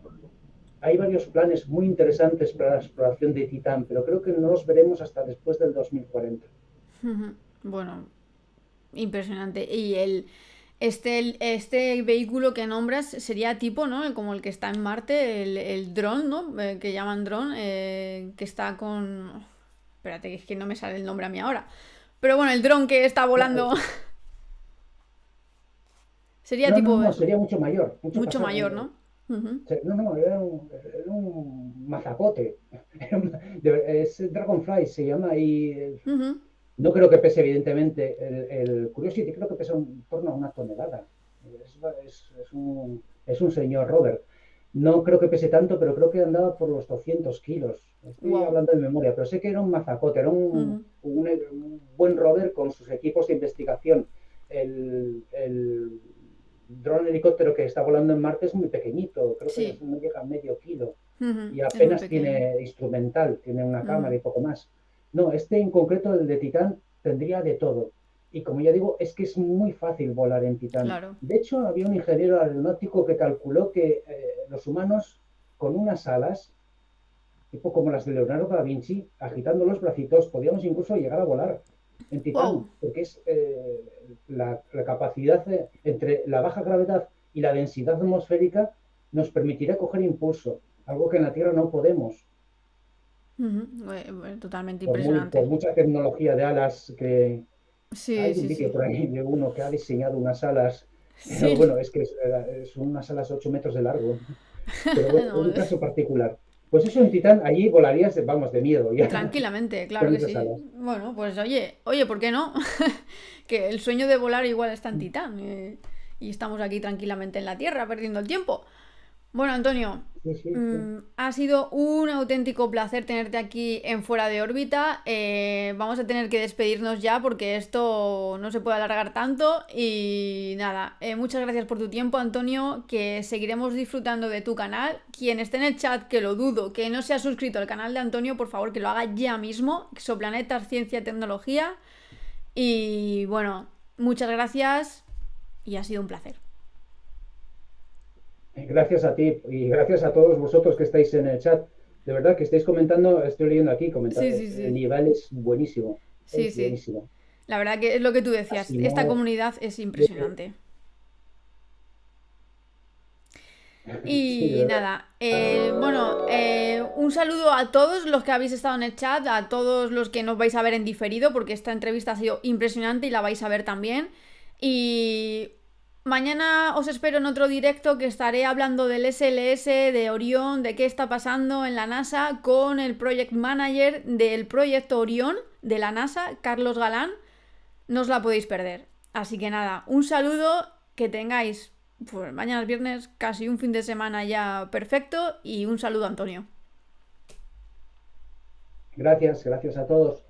Hay varios planes muy interesantes para la exploración de Titán, pero creo que no los veremos hasta después del 2040. Ujú. Bueno, impresionante. Y este vehículo que nombras sería tipo, ¿no? Como el que está en Marte, el dron, ¿no? Que llaman dron, que está con... Espérate, que es que no me sale el nombre a mí ahora. Pero bueno, el dron que está volando sería No, no, tipo no, eso. sería mucho mayor, mucho Mucho pasar. mayor, ¿no? Ujú. No, no, era un mazacote. Es Dragonfly, se llama, y Ujú. no creo que pese, evidentemente, el Curiosity creo que pesa en torno a 1 tonelada. Es un señor Robert. No creo que pese tanto, pero creo que andaba por los 200 kilos. Estoy Wow. hablando de memoria, pero sé que era un mazacote, era un, Ujú. un, un buen rover con sus equipos de investigación. El dron helicóptero que está volando en Marte es muy pequeñito, creo que Sí. no llega a medio kilo Ujú. y Es muy apenas pequeño. tiene instrumental, tiene una cámara Ujú. y poco más. No, este en concreto, el de Titán, tendría de todo. Y como ya digo, es que es muy fácil volar en Titán. Claro. De hecho, había un ingeniero aeronáutico que calculó que los humanos con unas alas, tipo como las de Leonardo da Vinci, agitando los bracitos, podíamos incluso llegar a volar en Titán, Wow. porque es la capacidad entre la baja gravedad y la densidad atmosférica nos permitirá coger impulso, algo que en la Tierra no podemos. Ujú. Totalmente Por impresionante. mucha tecnología de alas que Sí, hay un sí, vídeo sí. por ahí de uno que ha diseñado unas alas, pero Sí. bueno, es que son unas alas 8 metros de largo, pero bueno, No, un caso particular. Pues eso en Titán, allí volarías, vamos, de miedo ya, tranquilamente, claro con que esas sí. alas. Bueno, pues oye, ¿por qué no? Que el sueño de volar igual está en Titán. Y estamos aquí tranquilamente en la Tierra, perdiendo el tiempo. Bueno, Antonio, Sí, sí, sí. ha sido un auténtico placer tenerte aquí en Fuera de órbita. Vamos a tener que despedirnos ya porque esto no se puede alargar tanto. Y nada, muchas gracias por tu tiempo, Antonio, que seguiremos disfrutando de tu canal. Quien esté en el chat, que lo dudo, que no se ha suscrito al canal de Antonio, por favor, que lo haga ya mismo. Exoplanetas, Ciencia y Tecnología. Y bueno, muchas gracias y ha sido un placer. Gracias a ti y gracias a todos vosotros que estáis en el chat. De verdad que estáis comentando, estoy leyendo aquí, Sí, sí, el sí. nivel es buenísimo, Sí, es sí. buenísimo. La verdad que es lo que tú decías. Así Esta no, comunidad es impresionante. sí, de Y verdad. nada, bueno, un saludo a todos los que habéis estado en el chat, a todos los que nos vais a ver en diferido, porque esta entrevista ha sido impresionante y la vais a ver también. Y mañana os espero en otro directo que estaré hablando del SLS, de Orión, de qué está pasando en la NASA con el Project Manager del proyecto Orión de la NASA, Carlos Galán. No os la podéis perder. Así que nada, un saludo, que tengáis, pues mañana es viernes, casi un fin de semana ya perfecto y un saludo, Antonio. Gracias, gracias a todos.